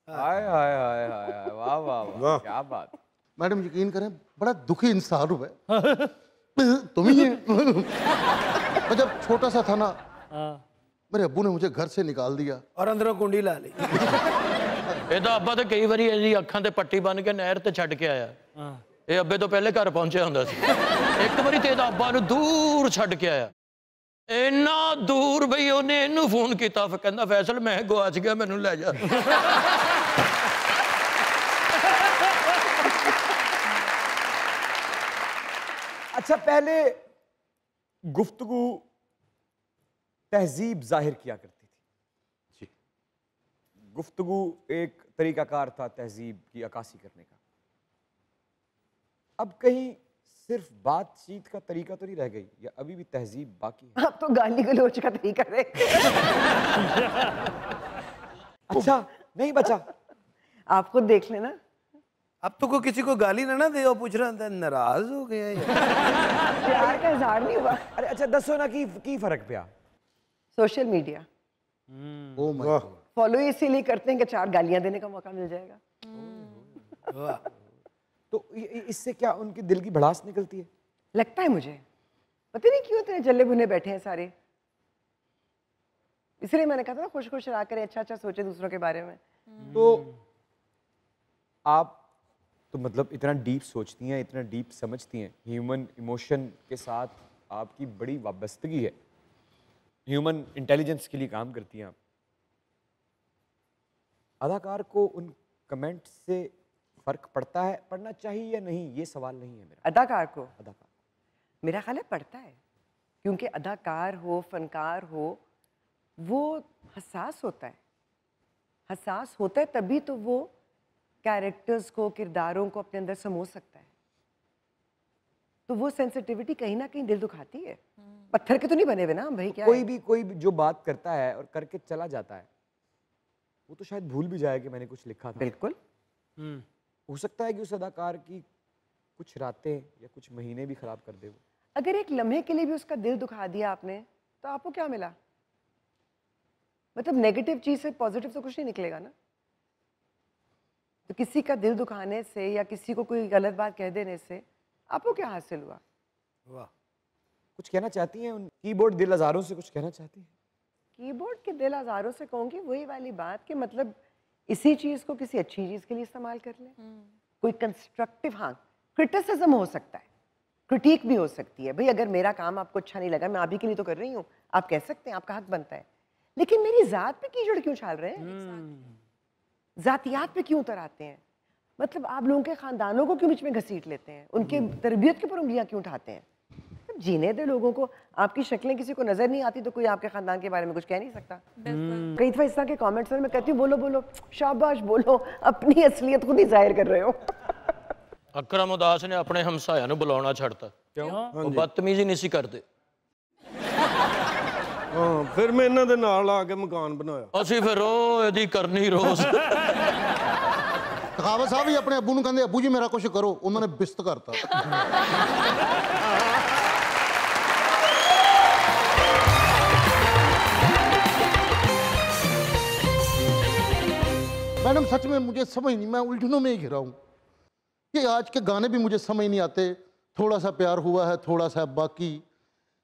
A: हाय हाय हाय हाय, वाह वाह वाह, क्या बात।
H: मैडम यकीन करें बड़ा दुखी इंसान हूं मैं। तुम ही मैं जब छोटा सा था ना, मेरे अब्बू ने मुझे घर से निकाल दिया
D: और अंदरों कुंडी ला ली।
C: ਇਹਦਾ ਅੱਬਾ ਤਾਂ ਕਈ ਵਾਰੀ ਇਹਦੀ ਅੱਖਾਂ ਤੇ ਪੱਟੀ ਬੰਨ ਕੇ ਨਹਿਰ ਤੇ ਛੱਡ ਕੇ ਆਇਆ। ਇਹ ਅੱਬੇ ਤੋਂ ਪਹਿਲੇ ਘਰ ਪਹੁੰਚਿਆ ਹੁੰਦਾ ਸੀ। ਇੱਕ ਵਾਰੀ ਤੇ ਇਹਦਾ ਅੱਬਾ ਨੂੰ ਦੂਰ ਛੱਡ ਕੇ ਆਇਆ, ਇੰਨਾ ਦੂਰ ਬਈ ਉਹਨੇ ਇਹਨੂੰ ਫੋਨ ਕੀਤਾ, ਫਿਰ ਕਹਿੰਦਾ ਫੈਸਲ ਮੈਂ ਗਵਾਚ ਗਿਆ, ਮੈਨੂੰ ਲੈ ਜਾ।
A: अच्छा, पहले गुफ्तगू तहजीब जाहिर किया करती थी। गुफ्तगू एक तरीकाकार था तहजीब की अक्कासी करने का। अब कहीं सिर्फ बातचीत का तरीका तो नहीं रह गई, या अभी भी तहजीब बाकी है?
G: अब तो गाली गलौज का तरीका रहे।
A: अच्छा नहीं बचा।
G: आप खुद देख लेना।
D: अब तो कोई किसी को गाली ना दे और पूछ रहा था नाराज हो गया यार।
G: प्यार का इजहार नहीं हुआ।
A: अरे अच्छा दसो ना की फर्क पिया।
G: Social media
H: oh my God,
G: follow इसीलिए करते हैं कि 4 गालियां देने का मौका मिल जाएगा।
A: तो इससे क्या उनके दिल की भड़ास निकलती है?
G: लगता है मुझे, पता नहीं क्यों इतने जल्ले भुने बैठे हैं सारे। इसलिए मैंने कहा था ना, खुश खुश रहा करें, अच्छा अच्छा सोचे दूसरों के बारे में।
A: तो आप तो मतलब इतना डीप सोचती हैं, इतना डीप समझती हैं, ह्यूमन इमोशन के साथ आपकी बड़ी वाबस्तगी है, ह्यूमन इंटेलिजेंस के लिए काम करती हैं आप। अदाकार को उन कमेंट से फर्क पड़ता है, पड़ना चाहिए या नहीं, ये सवाल नहीं है मेरा।
G: अदाकार को,
A: अदाकार
G: मेरा ख्याल है पड़ता है, क्योंकि अदाकार हो, फनकार हो, वो हसास होता है। हसास होता है तभी तो वो कैरेक्टर्स को, किरदारों को अपने अंदर समो सकता है। तो वो सेंसिटिविटी कहीं ना कहीं दिल दुखाती है। पत्थर के तो नहीं बने हुए ना हम भाई। क्या
A: कोई भी जो बात करता है और करके चला जाता है, वो तो शायद भूल भी जाए कि मैंने कुछ लिखा था।
G: बिल्कुल
A: हो सकता है कि उस अदाकार की कुछ रातें या कुछ महीने भी खराब कर दे वो।
G: अगर एक लम्हे के लिए भी उसका दिल दुखा दिया आपने, तो आपको क्या मिला? मतलब नेगेटिव चीज से पॉजिटिव तो कुछ नहीं निकलेगा ना। तो किसी का दिल दुखाने से या किसी को कोई गलत बात कह देने से आपको क्या हासिल हुआ?
D: वाह।
A: कुछ कहना चाहती हैं? उन कीबोर्ड दिल हजारों से कुछ कहना चाहती हैं?
G: कीबोर्ड के दिल हजारों से कहूँगी वही वाली बात कि मतलब इसी चीज को किसी अच्छी चीज के लिए इस्तेमाल कर लें। कोई कंस्ट्रक्टिव, हाँ क्रिटिसिज्म हो सकता है, क्रिटिक भी हो सकती है। भाई अगर मेरा काम आपको अच्छा नहीं लगा, मैं आप ही के लिए तो कर रही हूँ, आप कह सकते हैं, आपका हक बनता है। लेकिन मेरी जात पे कीचड़ क्यों छाल रहे हैं? जातियात पे क्यों उतर आते हैं? मतलब आप लोगों के खानदानों को क्यों बीच में घसीट लेते हैं? उनके तरबियत के ऊपर उंगलियां क्यों उठाते हैं? जीने दे लोगों को। आपकी शक्लें किसी को नजर नहीं आती तो कोई आपके खानदान के बारे में कुछ कह नहीं सकता। कई दफा इस तरह के कमेंट्स में मैं कहती हूँ बोलो बोलो, शाबाश बोलो, अपनी असलियत खुद ही जाहिर कर रहे हो।
C: अकरम उदास ने अपने हमसाया ਨੂੰ ਬੁਲਾਉਣਾ ਛੱਡਤਾ। ਕਿਉਂ? ਉਹ ਬਦਤਮੀਜ਼ੀ ਨਹੀਂ ਸੀ ਕਰਦੇ।
F: ਹਾਂ ਫਿਰ ਮੈਂ ਇਹਨਾਂ ਦੇ ਨਾਲ ਆ ਕੇ ਮਕਾਨ ਬਣਾਇਆ।
C: ਅਸੀਂ ਫਿਰ ਉਹ ਇਹਦੀ ਕਰਨੀ ਰੋਜ਼।
H: ਤਖਾਵਤ ਸਾਹਿਬ ਵੀ ਆਪਣੇ ਅੱਬੂ ਨੂੰ ਕਹਿੰਦੇ ਅੱਬੂ ਜੀ ਮੇਰਾ ਕੁਝ ਕਰੋ, ਉਹਨਾਂ ਨੇ ਬਿਸਤ ਕਰਤਾ। मैडम सच में मुझे समझ नहीं, मैं उलझनों में ही घिरा हूँ कि आज के गाने भी मुझे समझ नहीं आते। थोड़ा सा प्यार हुआ है, थोड़ा सा बाकी।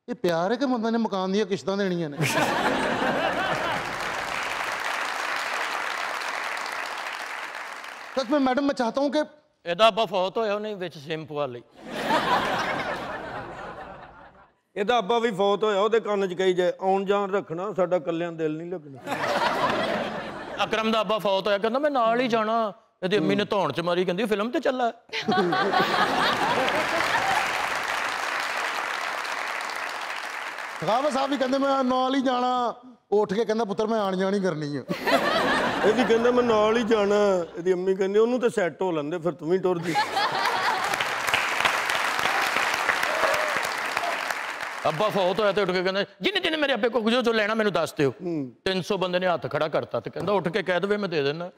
H: ये प्यार है कि बंदा ने मकान दिया किश्तां देनियां ने। सच में मैडम मैं चाहता हूँ कि
C: ਇਹਦਾ ਅੱਬਾ ਫੌਤ ਹੋਇਆ ਉਹਨੇ ਵਿੱਚ ਸਿਮ ਪਵਾ ਲਈ।
F: ਇਹਦਾ ਅੱਬਾ ਵੀ ਫੌਤ ਹੋਇਆ, ਉਹਦੇ ਕੰਨ 'ਚ ਕਹੀ ਜਾਏ ਆਉਣ ਜਾਣ ਰੱਖਣਾ, ਸਾਡਾ ਕੱਲਿਆਂ ਦਿਲ ਨਹੀਂ ਲੱਗਣਾ।
C: ਅਕਰਮ ਦਾ ਅੱਬਾ ਫੌਤ ਹੋਇਆ, ਕਹਿੰਦਾ ਮੈਂ ਨਾਲ ਹੀ ਜਾਣਾ। ਇਹਦੀ ਅੰਮੀ ਨੇ ਧੌਣ 'ਚ ਮਾਰੀ, ਕਹਿੰਦੀ ਫਿਲਮ ਤੇ ਚੱਲਾ।
H: ਤਖਾਵਤ ਸਾਹਿਬ ਵੀ ਕਹਿੰਦੇ ਮੈਂ ਨਾਲ ਹੀ ਜਾਣਾ, ਉੱਠ ਕੇ ਕਹਿੰਦਾ ਪੁੱਤਰ ਮੈਂ ਆਣ ਜਾਣੀ ਕਰਨੀ ਆ।
F: ਇਹਦੀ ਕਹਿੰਦਾ ਮੈਂ ਨਾਲ ਹੀ ਜਾਣਾ, ਇਹਦੀ ਅੰਮੀ ਕਹਿੰਦੀ ਉਹਨੂੰ ਤਾਂ ਸੈੱਟ ਹੋ ਲੈਂਦੇ ਫਿਰ ਤੂੰ ਵੀ ਟੁਰ ਜੀ।
C: ਅੱਬਾ ਫੌਤ ਹੋਇਆ ਤੇ ਉੱਠ ਕੇ ਕਹਿੰਦਾ ਜਿਹਨੇ ਜਿਹਨੇ ਮੇਰੇ ਅੱਬੇ ਕੋਲ ਜੋ ਲੈਣਾ ਮੈਨੂੰ ਦੱਸ ਦਿਓ। 300 ਬੰਦੇ ਨੇ ਹੱਥ ਖੜਾ ਕਰਤਾ ਤੇ ਕਹਿੰਦਾ ਉੱਠ ਕੇ ਕਹਿ ਦੇਵੇ ਮੈਂ ਦੇ ਦੇਣਾ।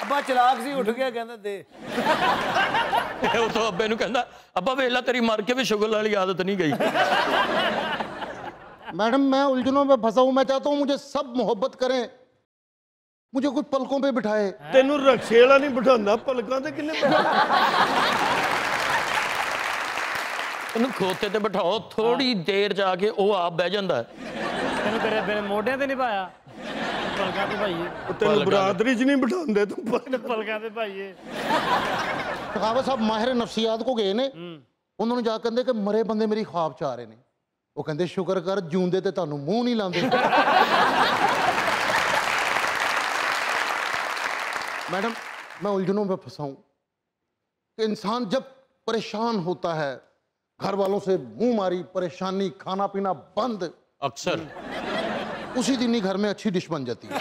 D: ਅੱਬਾ ਚਲਾਕ ਸੀ, ਉੱਠ ਗਿਆ ਕਹਿੰਦਾ ਦੇ।
C: ਉਹ ਤੋਂ ਅੱਬੇ ਨੂੰ ਕਹਿੰਦਾ ਅੱਬਾ ਵੇਲਾ ਤੇਰੀ ਮਰ ਕੇ ਵੀ ਸ਼ੁਗਲ ਵਾਲੀ ਆਦਤ नहीं गई।
H: मैडम मैं उलझनों में फंसा हूं, मैं चाहता हूं मुझे सब मोहब्बत करें, मुझे कुछ पलकों पे बिठाए।
F: ਤੈਨੂੰ ਰਕਸ਼ੇ ਵਾਲਾ ਨਹੀਂ ਬਿਠਾਉਂਦਾ, ਪਲਕਾਂ ਤੇ ਕਿੰਨੇ
C: ਉਹਨੂੰ ਖੋਤੇ ਤੇ ਬਿਠਾਓ, ਥੋੜੀ ਦੇਰ ਜਾ ਕੇ ਉਹ ਆਪ ਬਹਿ ਜਾਂਦਾ।
E: ਤੈਨੂੰ ਤੇਰੇ ਅੱਬੇ ਨੇ ਮੋਢਿਆਂ ਤੇ ਨਹੀਂ ਪਾਇਆ, ਪਲਕਾਂ ਤੇ ਭਾਈਏ।
F: ਤੈਨੂੰ ਬਰਾਦਰੀ 'ਚ ਨਹੀਂ ਬਿਠਾਉਂਦੇ ਤੂੰ
E: ਪਲਕਾਂ ਤੇ ਭਾਈਏ।
H: ਤਖਾਵਤ ਸਾਹਿਬ ਮਾਹਿਰ ਨਫਸੀਆਤ ਕੋ ਗਏ ਨੇ, ਉਹਨਾਂ ਨੂੰ ਜਾ ਕੇ ਕਹਿੰਦੇ ਕਿ ਮਰੇ ਬੰਦੇ ਮੇਰੀ ख्वाब 'ਚ ਆ ਰਹੇ ਨੇ। ਉਹ ਕਹਿੰਦੇ ਸ਼ੁਕਰ ਕਰ ਜਿਉਂਦੇ ਤੇ ਤੁਹਾਨੂੰ ਮੂੰਹ ਨਹੀਂ ਲਾਉਂਦੇ। मैडम मैं उलझनों में फंसा हूं कि इंसान जब परेशान होता है, घर वालों से मुंह मारी, परेशानी, खाना पीना बंद,
C: अक्सर
H: उसी दिन ही घर में अच्छी डिश बन जाती है।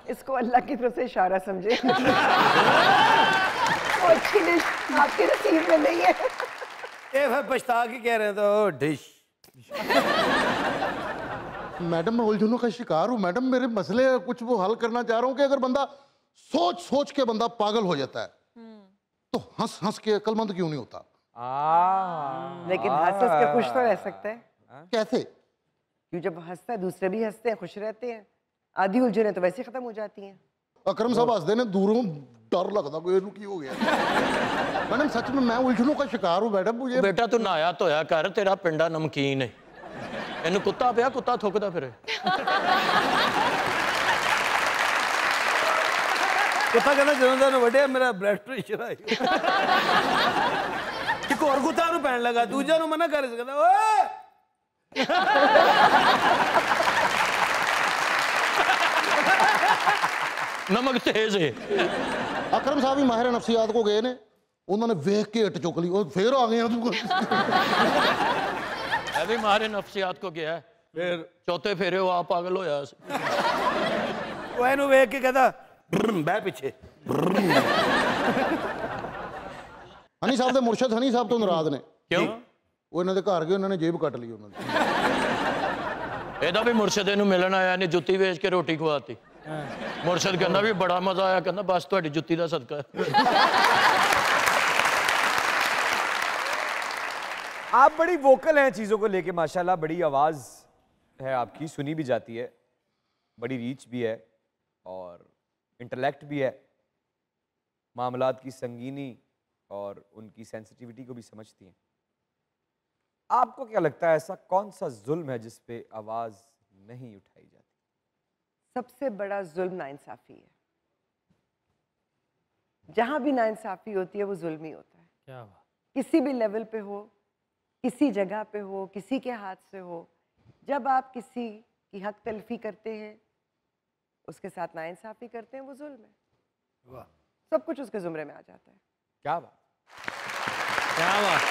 G: इसको अल्लाह की तरफ से इशारा समझे। वो अच्छी डिश आपके नसीब में नहीं है।
D: ਇਹ ਫਿਰ ਪਛਤਾ ਕੇ ਕਹਿ ਰਹੇ ਤਾਂ डिश।
H: मैडम मैं उलझनों का शिकार हूं मैडम, मेरे मसले कुछ वो हल करना चाह रहा हूं कि अगर बंदा सोच सोच के बंदा पागल हो जाता है तो हंस हंस के अक्लमंद क्यों नहीं होता?
G: लेकिन हंस हंस के खुश तो रह सकता है।
H: कैसे?
G: क्यों जब हंसता है दूसरे भी हंसते हैं, खुश रहते हैं। आधी उलझने तो वैसे खत्म हो जाती हैं।
H: अकरम साहब हंसते ने दूरों डर लगता कोई इन्हू की हो गया। मैडम सच में मैं उलझनों का शिकार हूं मैडम। मुझे
C: बेटा तू नहाया धोया कर, तेरा पिंडा नमकीन है। ਇਹਨੂੰ ਕੁੱਤਾ ਪਿਆ, ਕੁੱਤਾ ਥੁੱਕਦਾ ਫਿਰੇ।
D: ਕੁੱਤਾ ਕਹਿੰਦਾ ਜਦੋਂ ਦਾ ਵੱਡਿਆ ਮੇਰਾ ਬਲੱਡ ਪ੍ਰੈਸ਼ਰ ਆਇਆ। ਇੱਕ ਹੋਰ ਕੁੱਤਾ ਨੂੰ ਪੈਣ ਲੱਗਾ, ਦੂਜਾ ਨੂੰ ਮਨਾ ਕਰ ਸਕਦਾ ਓਏ।
C: ਨਮਕ ਤੇਜ਼ ਹੈ।
H: ਅਕਰਮ ਸਾਹਿਬ ਵੀ ਮਾਹਿਰ ਨਫਸੀਆਤ ਕੋ ਗਏ ਨੇ, ਉਹਨਾਂ ਨੇ ਵੇਖ ਕੇ ਇੱਟ ਚੁੱਕ ਲਈ, ਉਹ ਫੇਰ ਆ ਗਏ ਆ ਤੂੰ।
C: ਇਹ ਵੀ ਮਾਹਿਰ ਨਫਸੀਆਤ ਕੋ ਗਿਆ, ਫਿਰ ਚੌਥੇ ਫੇਰੇ ਉਹ ਆਪ ਪਾਗਲ ਹੋਇਆ ਸੀ।
D: ਉਹ ਇਹਨੂੰ ਵੇਖ ਕੇ ਕਹਿੰਦਾ ਬਹਿ ਪਿੱਛੇ।
H: ਹਨੀ ਸਾਹਿਬ ਦੇ ਮੁਰਸ਼ਦ ਹਨੀ ਸਾਹਿਬ ਤੋਂ ਨਾਰਾਜ਼ ਨੇ।
C: ਕਿਉਂ?
H: ਉਹ ਇਹਨਾਂ ਦੇ ਘਰ ਗਏ, ਉਹਨਾਂ ਨੇ ਜੇਬ ਕੱਟ ਲਈ ਉਹਨਾਂ ਦੀ।
C: ਇਹਦਾ ਵੀ ਮੁਰਸ਼ਦ ਇਹਨੂੰ ਮਿਲਣ ਆਇਆ ਨੇ, ਜੁੱਤੀ ਵੇਚ ਕੇ ਰੋਟੀ ਖਵਾਤੀ। ਮੁਰਸ਼ਦ ਕਹਿੰਦਾ ਵੀ ਬੜਾ ਮਜ਼ਾ ਆਇਆ, ਕਹਿੰਦਾ ਬਸ ਤੁਹਾਡੀ ਜੁੱਤੀ ਦਾ ਸਦਕਾ।
A: आप बड़ी वोकल हैं चीज़ों को लेके माशाल्लाह, बड़ी आवाज़ है आपकी, सुनी भी जाती है, बड़ी रीच भी है और इंटेलेक्ट भी है, मामलात की संगीनी और उनकी सेंसिटिविटी को भी समझती हैं। आपको क्या लगता है ऐसा कौन सा जुल्म है जिस पे आवाज़ नहीं उठाई जाती?
G: सबसे बड़ा जुल्म नाइंसाफ़ी है। जहां भी नाइंसाफ़ी होती है वो जुल्म ही होता है।
E: क्या बात।
G: किसी भी लेवल पे हो, किसी जगह पे हो, किसी के हाथ से हो, जब आप किसी की हक तलफी करते हैं, उसके साथ नाइंसाफ़ी करते हैं, वो जुल्म है। सब कुछ उसके जुमरे में आ जाता है।
A: क्या बात,
E: क्या बात।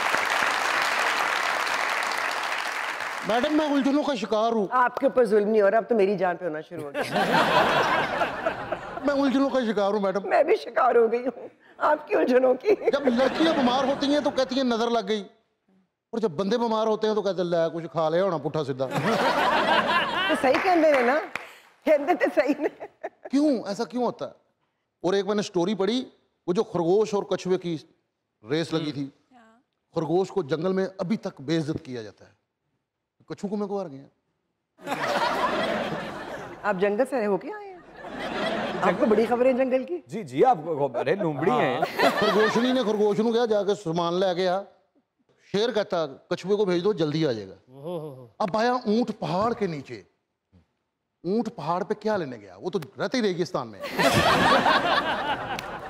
H: मैडम मैं उलझनों का शिकार हूँ।
G: आपके ऊपर जुल्म नहीं हो रहा, अब तो मेरी जान पे होना शुरू हो गया।
H: मैं उलझनों का शिकार हूँ मैडम।
G: मैं भी शिकार हो गई हूँ आपकी उलझनों की।
H: जब लड़कियां बीमार होती हैं तो कहती हैं नजर लग गई, और जब बंदे बीमार होते हैं तो कहते ले कुछ खा लिया होना पुट्ठा सीधा।
G: तो सही कहते हैं ना, कहते तो सही ने।
H: क्यों ऐसा क्यों होता है? और एक मैंने स्टोरी पढ़ी, वो जो खरगोश और कछुए की रेस लगी थी, खरगोश को जंगल में अभी तक बेइज्जत किया जाता है, कछुओं को मैं को हार गया।
G: आप जंगल से होके आए हैं, आपको बड़ी खबर है जंगल की।
A: जी जी, आप अरे लुमड़ी हैं।
H: खरगोशनी ने खरगोश को कहा जाके सामान लेके आ। शेर कहता कछुए को भेज दो जल्दी आ जाएगा। अब आया ऊंट पहाड़ के नीचे। ऊंट पहाड़ पे क्या लेने गया? वो तो रहते ही रेगिस्तान में।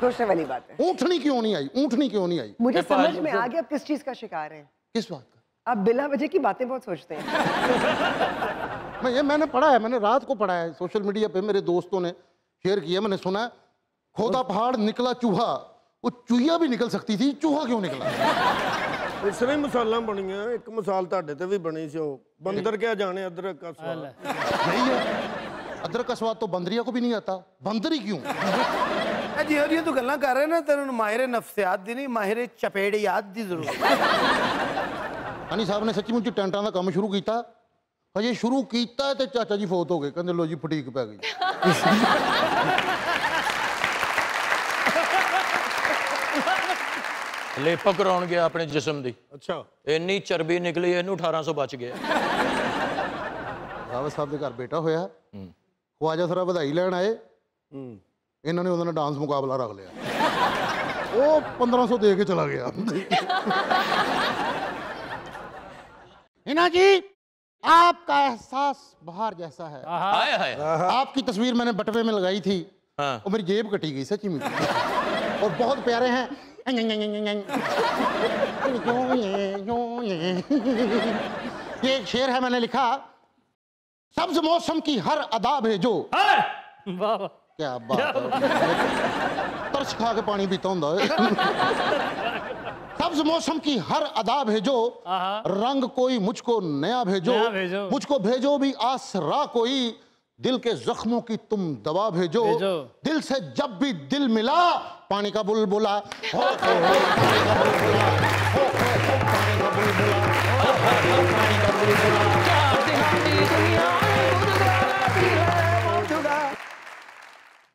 G: सोचने वाली बात है।
H: ऊंटनी क्यों नहीं आई? ऊंटनी क्यों नहीं आई?
G: मुझे समझ में आ गया आप किस चीज का शिकार हैं।
H: किस बात का?
G: आप बिला वजह की बातें बहुत सोचते हैं।
H: मैंने पढ़ा है, मैंने रात को पढ़ा है सोशल मीडिया पे, मेरे दोस्तों ने शेयर किया, मैंने सुना है। खोदा पहाड़ निकला चूहा, वो चूहिया भी निकल सकती थी, चूहा क्यों निकला?
F: इस तरह मिसालां बनियां, एक मिसाल ਤੁਹਾਡੇ ਤੇ ਵੀ ਬਣੀ ਸੀ, ਉਹ बंदर क्या जाने अदरक का स्वाद।
H: नहीं है, अदरक का स्वाद तो बंदरिया को भी नहीं आता, बंदरी क्यों?
D: ਜਿਹੋ ਜਿਹੀਆਂ ਤੂੰ ਗੱਲਾਂ ਕਰ ਰਿਹਾ ਨਾ, ਤੈਨੂੰ ਮਾਹਿਰ ਨਫਸਿਆਤ ਦੀ ਨਹੀਂ, ਮਾਹਿਰ ਚਪੇੜਿਆਤ ਦੀ ਜ਼ਰੂਰਤ ਹੈ।
H: हनी साहब ने सच्ची मुच्ची टेंटां ਦਾ ਕੰਮ ਸ਼ੁਰੂ ਕੀਤਾ, ਹਜੇ ਸ਼ੁਰੂ ਕੀਤਾ ਤੇ ਚਾਚਾ ਜੀ ਫੌਤ ਹੋ ਗਏ, ਕਹਿੰਦੇ ਲੋ ਜੀ ਫਟੀਕ ਪੈ ਗਈ।
C: ਲੇਪਕ ਕਰਾਉਣ ਗਿਆ ਆਪਣੇ ਜਿਸਮ ਦੀ,
F: अच्छा
C: ਇੰਨੀ ਚਰਬੀ ਨਿਕਲੀ ਇਹਨੂੰ 1800 ਬਚ ਗਿਆ।
H: ਰਾਵਤ ਸਾਹਿਬ ਦੇ ਘਰ ਬੇਟਾ ਹੋਇਆ, ਖਵਾਜਾ ਸਰਾ ਵਧਾਈ ਲੈਣ ਆਏ, ਇਹਨਾਂ ਨੇ ਉਹਨਾਂ ਨਾਲ ਡਾਂਸ ਮੁਕਾਬਲਾ ਰੱਖ ਲਿਆ, ਉਹ 1500 ਦੇ ਕੇ ਚਲਾ ਗਿਆ। हिना जी, आपका एहसास बाहर जैसा है।
C: हाय हाय।
H: आपकी तस्वीर मैंने बटवे में लगाई थी,
C: हाँ।
H: और मेरी जेब कटी गई सच्ची में। और बहुत प्यारे हैं। ये एक शेर है, मैंने लिखा, सब्ज मौसम की हर अदा भेजो। क्या बात है, तरस खा के पानी पीता हूं। सब्ज मौसम की हर अदा भेजो, रंग कोई मुझको नया भेजो, मुझको भेजो भी आसरा कोई, दिल के जख्मों की तुम दवा भेजो, दिल से जब भी दिल मिला पानी का बुलबुला, पानी का बुलबुला, पानी का बुलबुला, पानी का बुलबुला।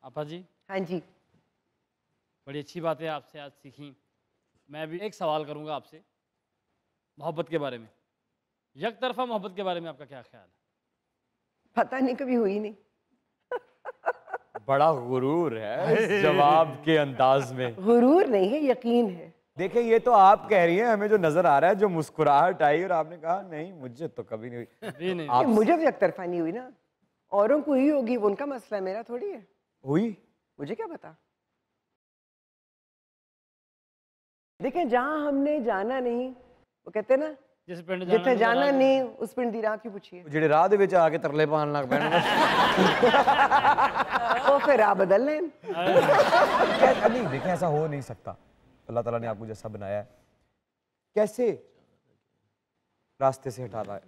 E: आपा जी,
G: हाँ जी,
E: बड़ी अच्छी बातें आपसे आज सीखी। मैं भी एक सवाल करूंगा आपसे मोहब्बत के बारे में। एक तरफा मोहब्बत के बारे में आपका क्या ख्याल है?
G: पता नहीं, कभी हुई नहीं।
A: बड़ा गुरूर है इस जवाब के अंदाज में।
G: गुरूर नहीं है, यकीन है।
A: देखिए, ये तो आप कह रही हैं, हमें जो नजर आ रहा है, जो मुस्कुराहट आई, और आपने कहा नहीं मुझे तो कभी नहीं हुई।
E: नहीं।
A: आप
G: मुझे तो एक तरफा नहीं हुई ना, औरों को हुई होगी, वो उनका मसला है, मेरा थोड़ी है।
A: हुई?
G: मुझे क्या पता। देखें, जहां हमने जाना नहीं, वो कहते हैं ना,
E: जिस पिंड
G: जिथे जाना नहीं उस पिंड दी राह की पूछिए।
A: ਜਿਹੜੇ ਰਾਹ ਦੇ ਵਿੱਚ ਆ ਕੇ ਤਰਲੇ ਪਾਣ ਲੱਗ ਪੈਣ,
G: वो फिर राह बदल लें।
A: नहीं देखें, ऐसा हो नहीं सकता। अल्लाह ताला ने आपको जैसा बनाया है, कैसे रास्ते से हटाता है?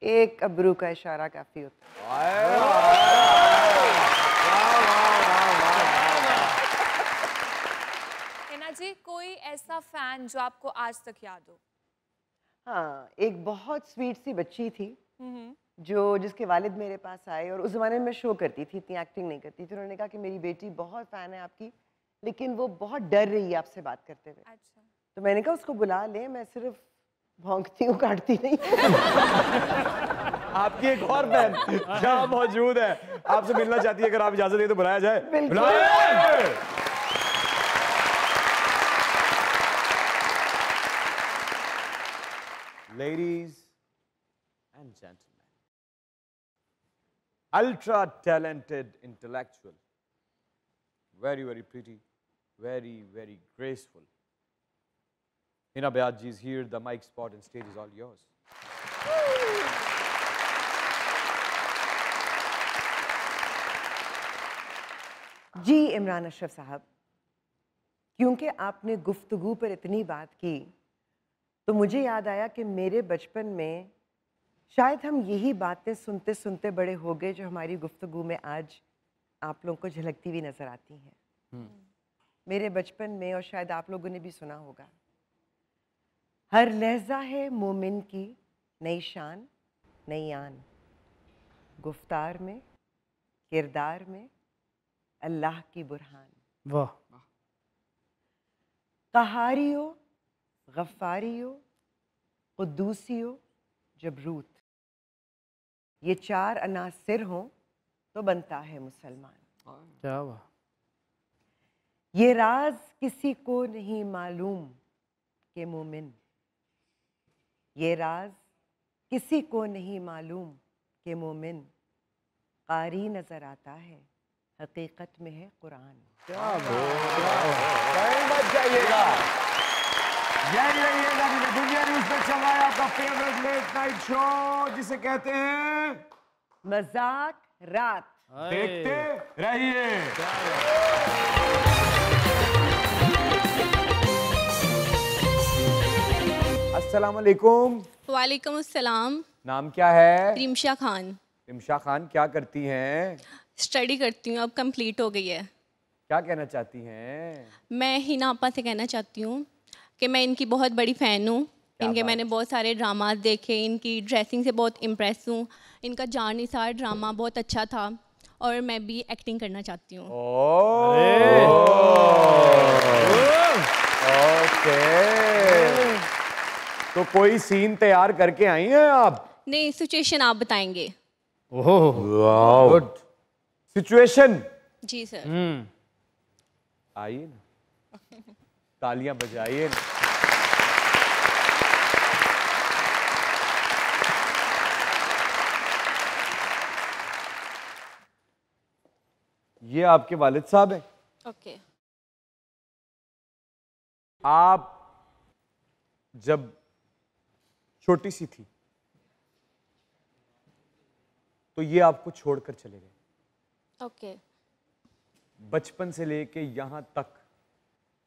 G: एक अबरू का इशारा काफी होता है।
B: हिना जी, कोई ऐसा फैन जो आपको आज तक याद हो?
G: हाँ, एक बहुत स्वीट सी बच्ची थी जिसके वालिद मेरे पास आए, और उस ज़माने में मैं शो करती थी, इतनी एक्टिंग नहीं करती थी। उन्होंने कहा कि मेरी बेटी बहुत फ़ैन है आपकी, लेकिन वो बहुत डर रही है आपसे बात करते हुए।
B: अच्छा।
G: तो मैंने कहा उसको बुला ले, मैं सिर्फ भौंकती हूँ, काटती नहीं।
A: आपकी एक और बहन यहाँ मौजूद है, आपसे मिलना चाहती है, अगर आप इजाजत दें तो बुलाया जाए। Ladies and gentlemen, ultra talented intellectual, very pretty, very graceful, Hina Bayat ji is here. The mic spot and stage is all yours.
G: जी इमरान अशरफ साहब, क्योंकि आपने गुफ्तगू पर इतनी बात की, तो मुझे याद आया कि मेरे बचपन में शायद हम यही बातें सुनते सुनते बड़े हो गए जो हमारी गुफ्तगू में आज आप लोगों को झलकती हुई नजर आती हैं। मेरे बचपन में, और शायद आप लोगों ने भी सुना होगा, हर लहजा है मोमिन की नई शान नई आन, गुफ्तार में किरदार में अल्लाह की बुरहान।
E: वाह।
G: कहारियो गफ्फारियो कुद्दूसियो जबरूत, ये 4 अनासिर हों तो बनता है मुसलमान।
E: क्या वाह।
G: ये राज किसी को नहीं मालूम के मोमिन, ये राज किसी को नहीं मालूम के मोमिन, कारी नजर आता है हकीकत में है कुरान।
A: क्या कहीं मत जाइएगा, यही रहिएगा। दुनिया न्यूज़ पे चल रहा है आपका फेवरेट लेट नाइट शो जिसे कहते हैं
G: मजाक रात।
A: देखते रहिए। अस्सलाम वालेकुम।
I: वालेकुम अस्सलाम।
A: नाम क्या है?
I: रिमशा खान।
A: रिमशा खान, क्या करती हैं?
I: स्टडी करती हूँ, अब कंप्लीट हो गई है।
A: क्या कहना चाहती हैं?
I: मैं हिना आपा से कहना चाहती हूँ कि मैं इनकी बहुत बड़ी फ़ैन हूँ। इनके मैंने बहुत सारे ड्रामास देखे, इनकी ड्रेसिंग से बहुत इम्प्रेस हूँ। इनका जान निसार ड्रामा बहुत अच्छा था और मैं भी एक्टिंग करना चाहती हूँ।
A: ओके, तो कोई सीन तैयार करके आई हैं आप?
I: नहीं, सिचुएशन आप बताएंगे।
A: Good situation.
I: जी सर।
A: आइए ना, तालियां बजाइए ना। ये आपके वालिद साहब हैं।
I: ओके।
A: आप जब छोटी सी थी तो ये आपको छोड़कर चले गए।
I: ओके।
A: बचपन से लेके यहाँ तक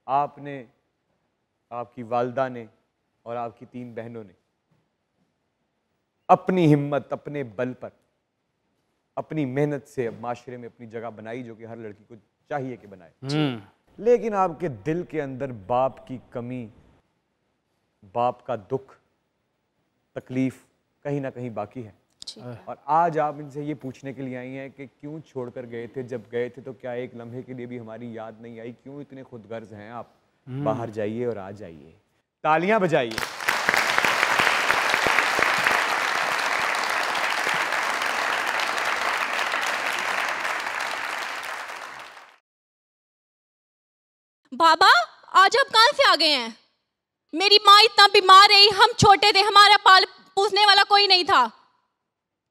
A: आपने, आपकी वालदा ने और आपकी 3 बहनों ने अपनी हिम्मत, अपने बल पर, अपनी मेहनत से अब माशरे में अपनी जगह बनाई, जो कि हर लड़की को चाहिए कि बनाए। लेकिन आपके दिल के अंदर बाप की कमी, बाप का दुख, तकलीफ कहीं ना कहीं बाकी है। और आज आप इनसे ये पूछने के लिए आई हैं कि क्यों छोड़कर गए थे, जब गए थे तो क्या एक लम्हे के लिए भी हमारी याद नहीं आई, क्यों इतने खुदगर्ज हैं आप? बाहर जाइए और आ जाइए। तालियां बजाइए।
I: बाबा, आज आप कहाँ से आ गए हैं? मेरी माँ इतना बीमार रही, हम छोटे थे, हमारा पाल पूछने वाला कोई नहीं था,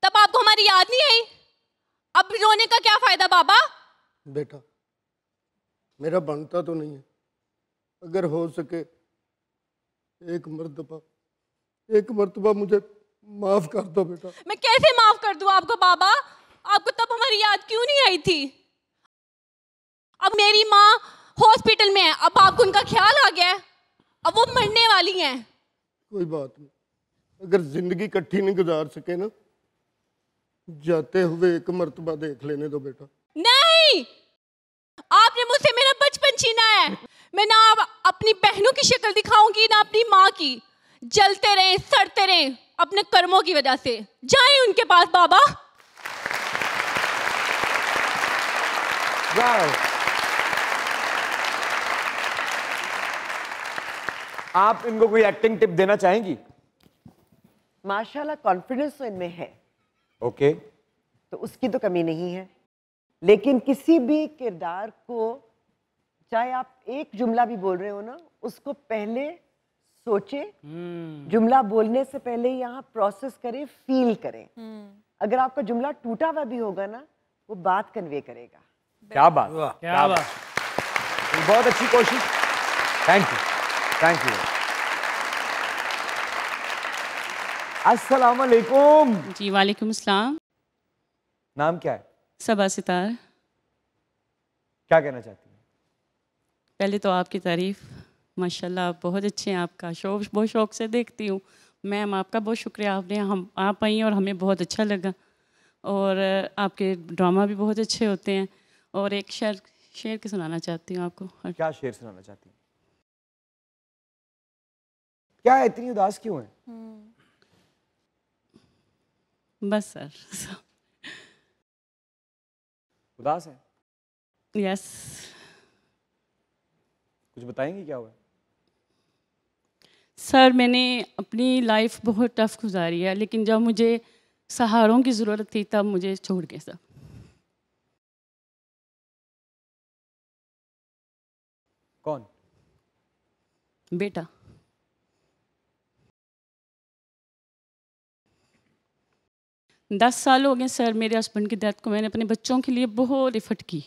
I: तब आपको हमारी याद नहीं आई? अब रोने का क्या फायदा बाबा?
F: बेटा, मेरा बनता तो नहीं है, अगर हो सके एक मर्तबा मुझे माफ कर दो बेटा।
I: मैं कैसे माफ कर दूं आपको बाबा? आपको तब हमारी याद क्यों नहीं आई थी? अब मेरी माँ हॉस्पिटल में है, अब आपको उनका ख्याल आ गया है, अब वो मरने वाली हैं।
F: कोई बात नहीं, अगर जिंदगी इकट्ठी नहीं गुजार सके ना, जाते हुए एक मर्तबा देख लेने दो बेटा।
I: नहीं, आपने मुझसे मेरा बचपन छीना है। मैं ना अपनी बहनों की शक्ल दिखाऊंगी ना अपनी माँ की। जलते रहे, सड़ते रहे अपने कर्मों की वजह से। जाएं उनके पास बाबा।
A: आप इनको कोई एक्टिंग टिप देना चाहेंगी?
G: माशाल्लाह कॉन्फिडेंस तो इनमें है।
A: ओके।
G: तो उसकी तो कमी नहीं है, लेकिन किसी भी किरदार को चाहे आप एक जुमला भी बोल रहे हो ना, उसको पहले सोचे, जुमला बोलने से पहले यहाँ प्रोसेस करें, फील करें। अगर आपका जुमला टूटा हुआ भी होगा ना, वो बात कन्वे करेगा।
A: क्या बात,
E: क्या बात।
A: बहुत अच्छी कोशिश। Thank you, thank you. अस्सलाम वालेकुम।
J: जी वालेकुम अस्सलाम।
A: नाम क्या है?
J: सबा सितार।
A: क्या कहना चाहती हैं?
J: पहले तो आपकी तारीफ, माशाल्लाह आप बहुत अच्छे हैं, आपका शो बहुत शौक से देखती हूँ। मैम आपका बहुत शुक्रिया, आप आई और हमें बहुत अच्छा लगा, और आपके ड्रामा भी बहुत अच्छे होते हैं। और एक शेर के सुनाना चाहती हूँ आपको।
A: क्या शेर सुनाना चाहती हैं? क्या है, इतनी उदास क्यों है?
J: बस सर।
A: उदास है?
J: यस।
A: कुछ बताएंगी क्या हुआ?
J: सर मैंने अपनी लाइफ बहुत टफ गुजारी है, लेकिन जब मुझे सहारों की ज़रूरत थी तब मुझे छोड़ के सब।
A: कौन?
J: बेटा। दस साल हो गए सर मेरे हस्बैंड की डेथ को। मैंने अपने बच्चों के लिए बहुत एफर्ट की।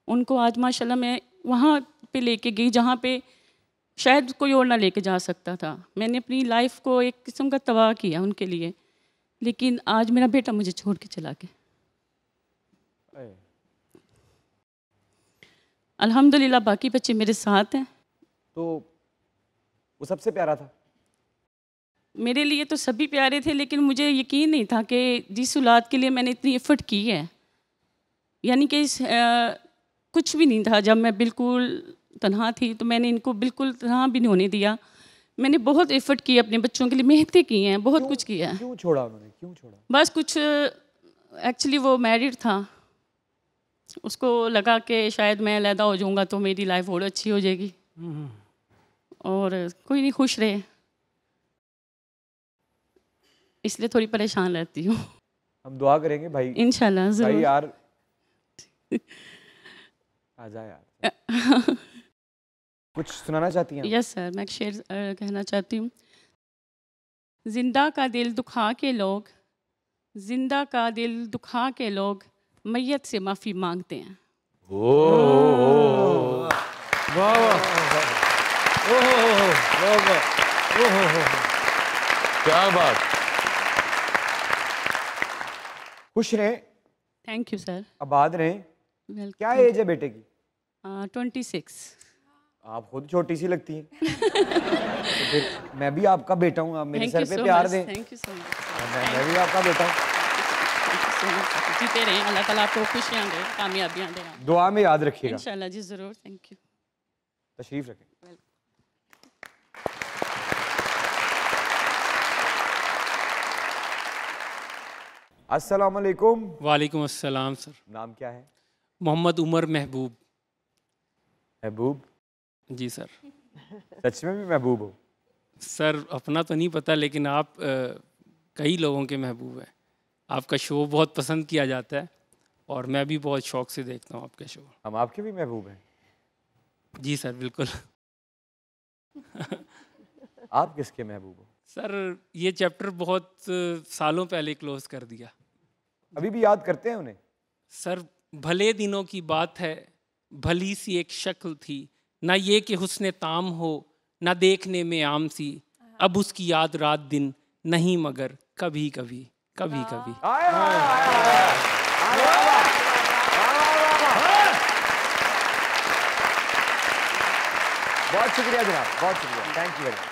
J: उनको आज माशाल्लाह मैं वहाँ पे लेके गई जहाँ पे शायद कोई और ना लेके जा सकता था। मैंने अपनी लाइफ को एक किस्म का तबाह किया उनके लिए, लेकिन आज मेरा बेटा मुझे छोड़ के चला गया। अल्हम्दुलिल्लाह बाकी बच्चे मेरे साथ हैं।
A: तो वो सबसे प्यारा था?
J: मेरे लिए तो सभी प्यारे थे, लेकिन मुझे यकीन नहीं था कि जिस औलाद के लिए मैंने इतनी एफर्ट की है, यानी कि कुछ भी नहीं था। जब मैं बिल्कुल तन्हा थी तो मैंने इनको बिल्कुल तन्हा भी नहीं होने दिया। मैंने बहुत एफर्ट की अपने बच्चों के लिए, मेहनतें की हैं, बहुत कुछ किया है।
A: क्यों छोड़ा उन्होंने, क्यों छोड़ा? बस
J: कुछ एक्चुअली वो मैरिड था, उसको लगा कि शायद मैं अलहदा हो जाऊँगा तो मेरी लाइफ और अच्छी हो जाएगी, और कोई नहीं, खुश रहे, इसलिए थोड़ी परेशान रहती हूँ।
A: हम दुआ करेंगे भाई,
J: इंशाल्लाह ज़रूर।
A: भाई यार आजा यार। कुछ सुनाना चाहती हैं?
J: यस सर, मैं एक शेर कहना चाहती हूँ। जिंदा का दिल दुखा के लोग, जिंदा का दिल दुखा के लोग मैयत से माफ़ी मांगते हैं।
C: क्या बात।
A: खुश रहें।
J: Thank you sir.
A: आबाद रहें। क्या एज है बेटे की?
J: 26।
A: आप खुद छोटी सी लगती हैं। तो फिर मैं भी आपका बेटा हूँ, आप मेरे सर पे प्यार दें।
J: Thank you so much.
A: मैं भी आपका बेटा हूँ।
J: जीते रहें, अल्लाह ताला आपको खुशियाँ दे, कामयाबियाँ दे।
A: दुआ में याद रखिएगा।
J: इंशाल्लाह जी ज़रूर। Thank you.
A: तशरीफ रखें। अस्सलाम वालेकुम।
K: वालेकुम अस्सलाम सर।
A: नाम क्या है?
K: मोहम्मद उमर महबूब।
A: महबूब?
K: जी सर।
A: सच में भी महबूब हो?
K: सर अपना तो नहीं पता, लेकिन आप कई लोगों के महबूब हैं। आपका शो बहुत पसंद किया जाता है और मैं भी बहुत शौक से देखता हूँ आपका शो।
A: हम आपके भी महबूब हैं?
K: जी सर बिल्कुल।
A: आप किसके महबूब हो?
K: सर ये चैप्टर बहुत सालों पहले क्लोज कर दिया।
A: अभी भी याद करते हैं उन्हें?
K: सर भले दिनों की बात है, भली सी एक शक्ल थी, ना ये कि हुस्ने ताम हो, ना देखने में आम सी, अब उसकी याद रात दिन नहीं मगर कभी कभी, कभी कभी।
A: बहुत शुक्रिया जनाब, बहुत शुक्रिया, थैंक यू वेरी मच।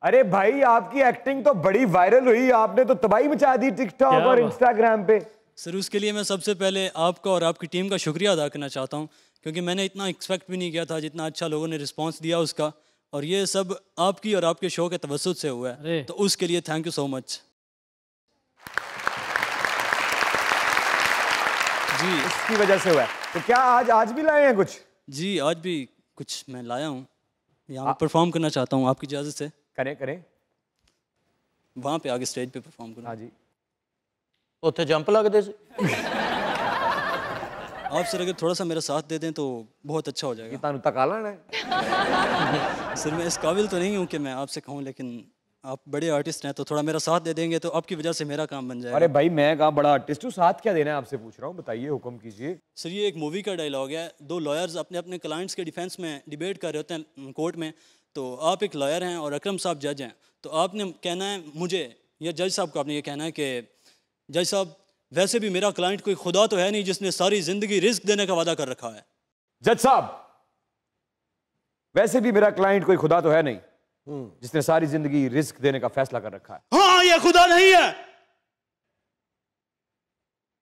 A: अरे भाई आपकी एक्टिंग तो बड़ी वायरल हुई, आपने तो तबाही मचा दी टिकटॉक और इंस्टाग्राम पे।
L: सर उसके लिए मैं सबसे पहले आपका और आपकी टीम का शुक्रिया अदा करना चाहता हूँ, क्योंकि मैंने इतना एक्सपेक्ट भी नहीं किया था जितना अच्छा लोगों ने रिस्पांस दिया उसका, और ये सब आपकी और आपके शो के तवज्जुद से हुआ है, तो उसके लिए थैंक यू सो मच। जी
A: इसकी वजह से हुआ है। तो क्या आज भी लाए हैं कुछ?
L: जी आज भी कुछ मैं लाया हूँ, यहाँ परफॉर्म करना चाहता हूँ आपकी इजाज़त से।
A: करें
L: वहाँ पे आगे स्टेज पे परफॉर्म करना।
A: हाँ जी।
C: उत्थे जंप लगते से।
L: आप सर अगर थोड़ा सा मेरा साथ दे दें तो बहुत अच्छा हो जाएगा।
A: तानू तका लाना है।
L: सर मैं इस काबिल तो नहीं हूँ कि मैं आपसे कहूँ, लेकिन आप बड़े आर्टिस्ट हैं तो थोड़ा मेरा साथ दे देंगे तो आपकी वजह से मेरा काम बन जाएगा।
A: अरे भाई मैं कहाँ बड़ा आर्टिस्ट हूँ, साथ क्या देना है आपसे पूछ रहा हूँ, बताइए, हुक्म कीजिए।
L: सर ये एक मूवी का डायलॉग है, दो लॉयर्स अपने अपने क्लाइंट्स के डिफेंस में डिबेट कर रहे होते हैं कोर्ट में, तो आप एक लॉयर हैं और अकरम साहब जज हैं, तो आपने कहना है मुझे या जज साहब को आपने ये कहना है कि जज साहब वैसे भी मेरा क्लाइंट कोई खुदा तो है नहीं जिसने सारी जिंदगी रिस्क देने का वादा कर रखा है।
A: जज साहब वैसे भी मेरा क्लाइंट कोई खुदा तो है नहीं जिसने सारी जिंदगी रिस्क देने का फैसला कर रखा है।
L: हाँ ये खुदा नहीं है।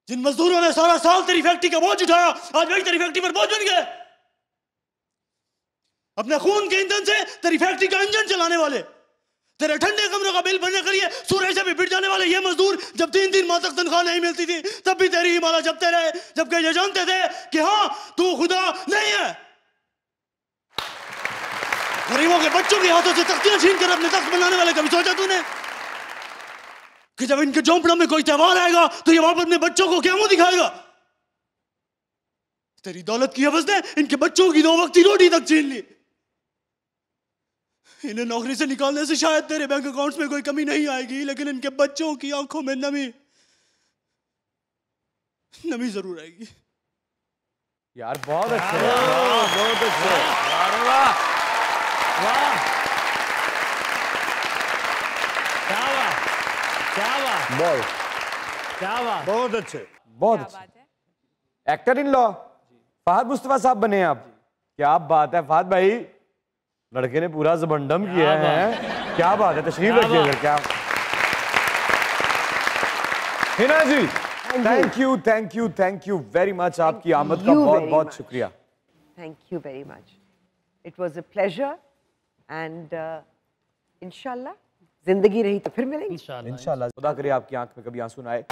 L: जिन मजदूरों ने सारा साल तेरी फैक्ट्री का बोझ उठाया, आज वही तेरी फैक्ट्री पर बोझ बन गए। अपने खून के ईंधन से तेरी फैक्ट्री का इंजन चलाने वाले तेरे ठंडे कमरों का बिल भरने के लिए सूरज से भी पिट जाने वाले ये मजदूर जब 3-3 माह तक तनख्वाह नहीं मिलती थी तब भी तेरी ही माला जपते रहे, जबकि ये जानते थे कि हाँ तू खुदा नहीं है। गरीबों के बच्चों के हाथों से तख्तियां छीन कर अपने तख्त बनाने वाले कभी सोचा तूने कि जब इनके झोंपड़ों में कोई त्योहार आएगा तो ये वहां पर अपने बच्चों को क्या मुंह दिखाएगा? तेरी दौलत की हवस ने इनके बच्चों की 2 वक्त की रोटी तक छीन ली। इन्हें नौकरी से निकालने से शायद तेरे बैंक अकाउंट्स में कोई कमी नहीं आएगी, लेकिन इनके बच्चों की आंखों में नमी जरूर आएगी।
A: यार बहुत अच्छे, बहुत अच्छे, वाह
D: वाह, क्या वाह, क्या वाह, क्या वाह,
F: बहुत अच्छे,
A: बहुत अच्छे। Actor in law Fahad Mustafa sahab बने आप, क्या बात है फहद भाई, लड़के ने पूरा जबरदम किया है, क्या बात है, तशरीफ रखिए इधर। क्या हिना जी, थैंक यू वेरी मच, आपकी आमद का बहुत बहुत शुक्रिया।
G: Thank you very much, it was a pleasure and इंशाल्लाह जिंदगी रही तो फिर मिलेंगे।
A: इंशाल्लाह खुदा करे आपकी आंख में कभी आंसू ना आए।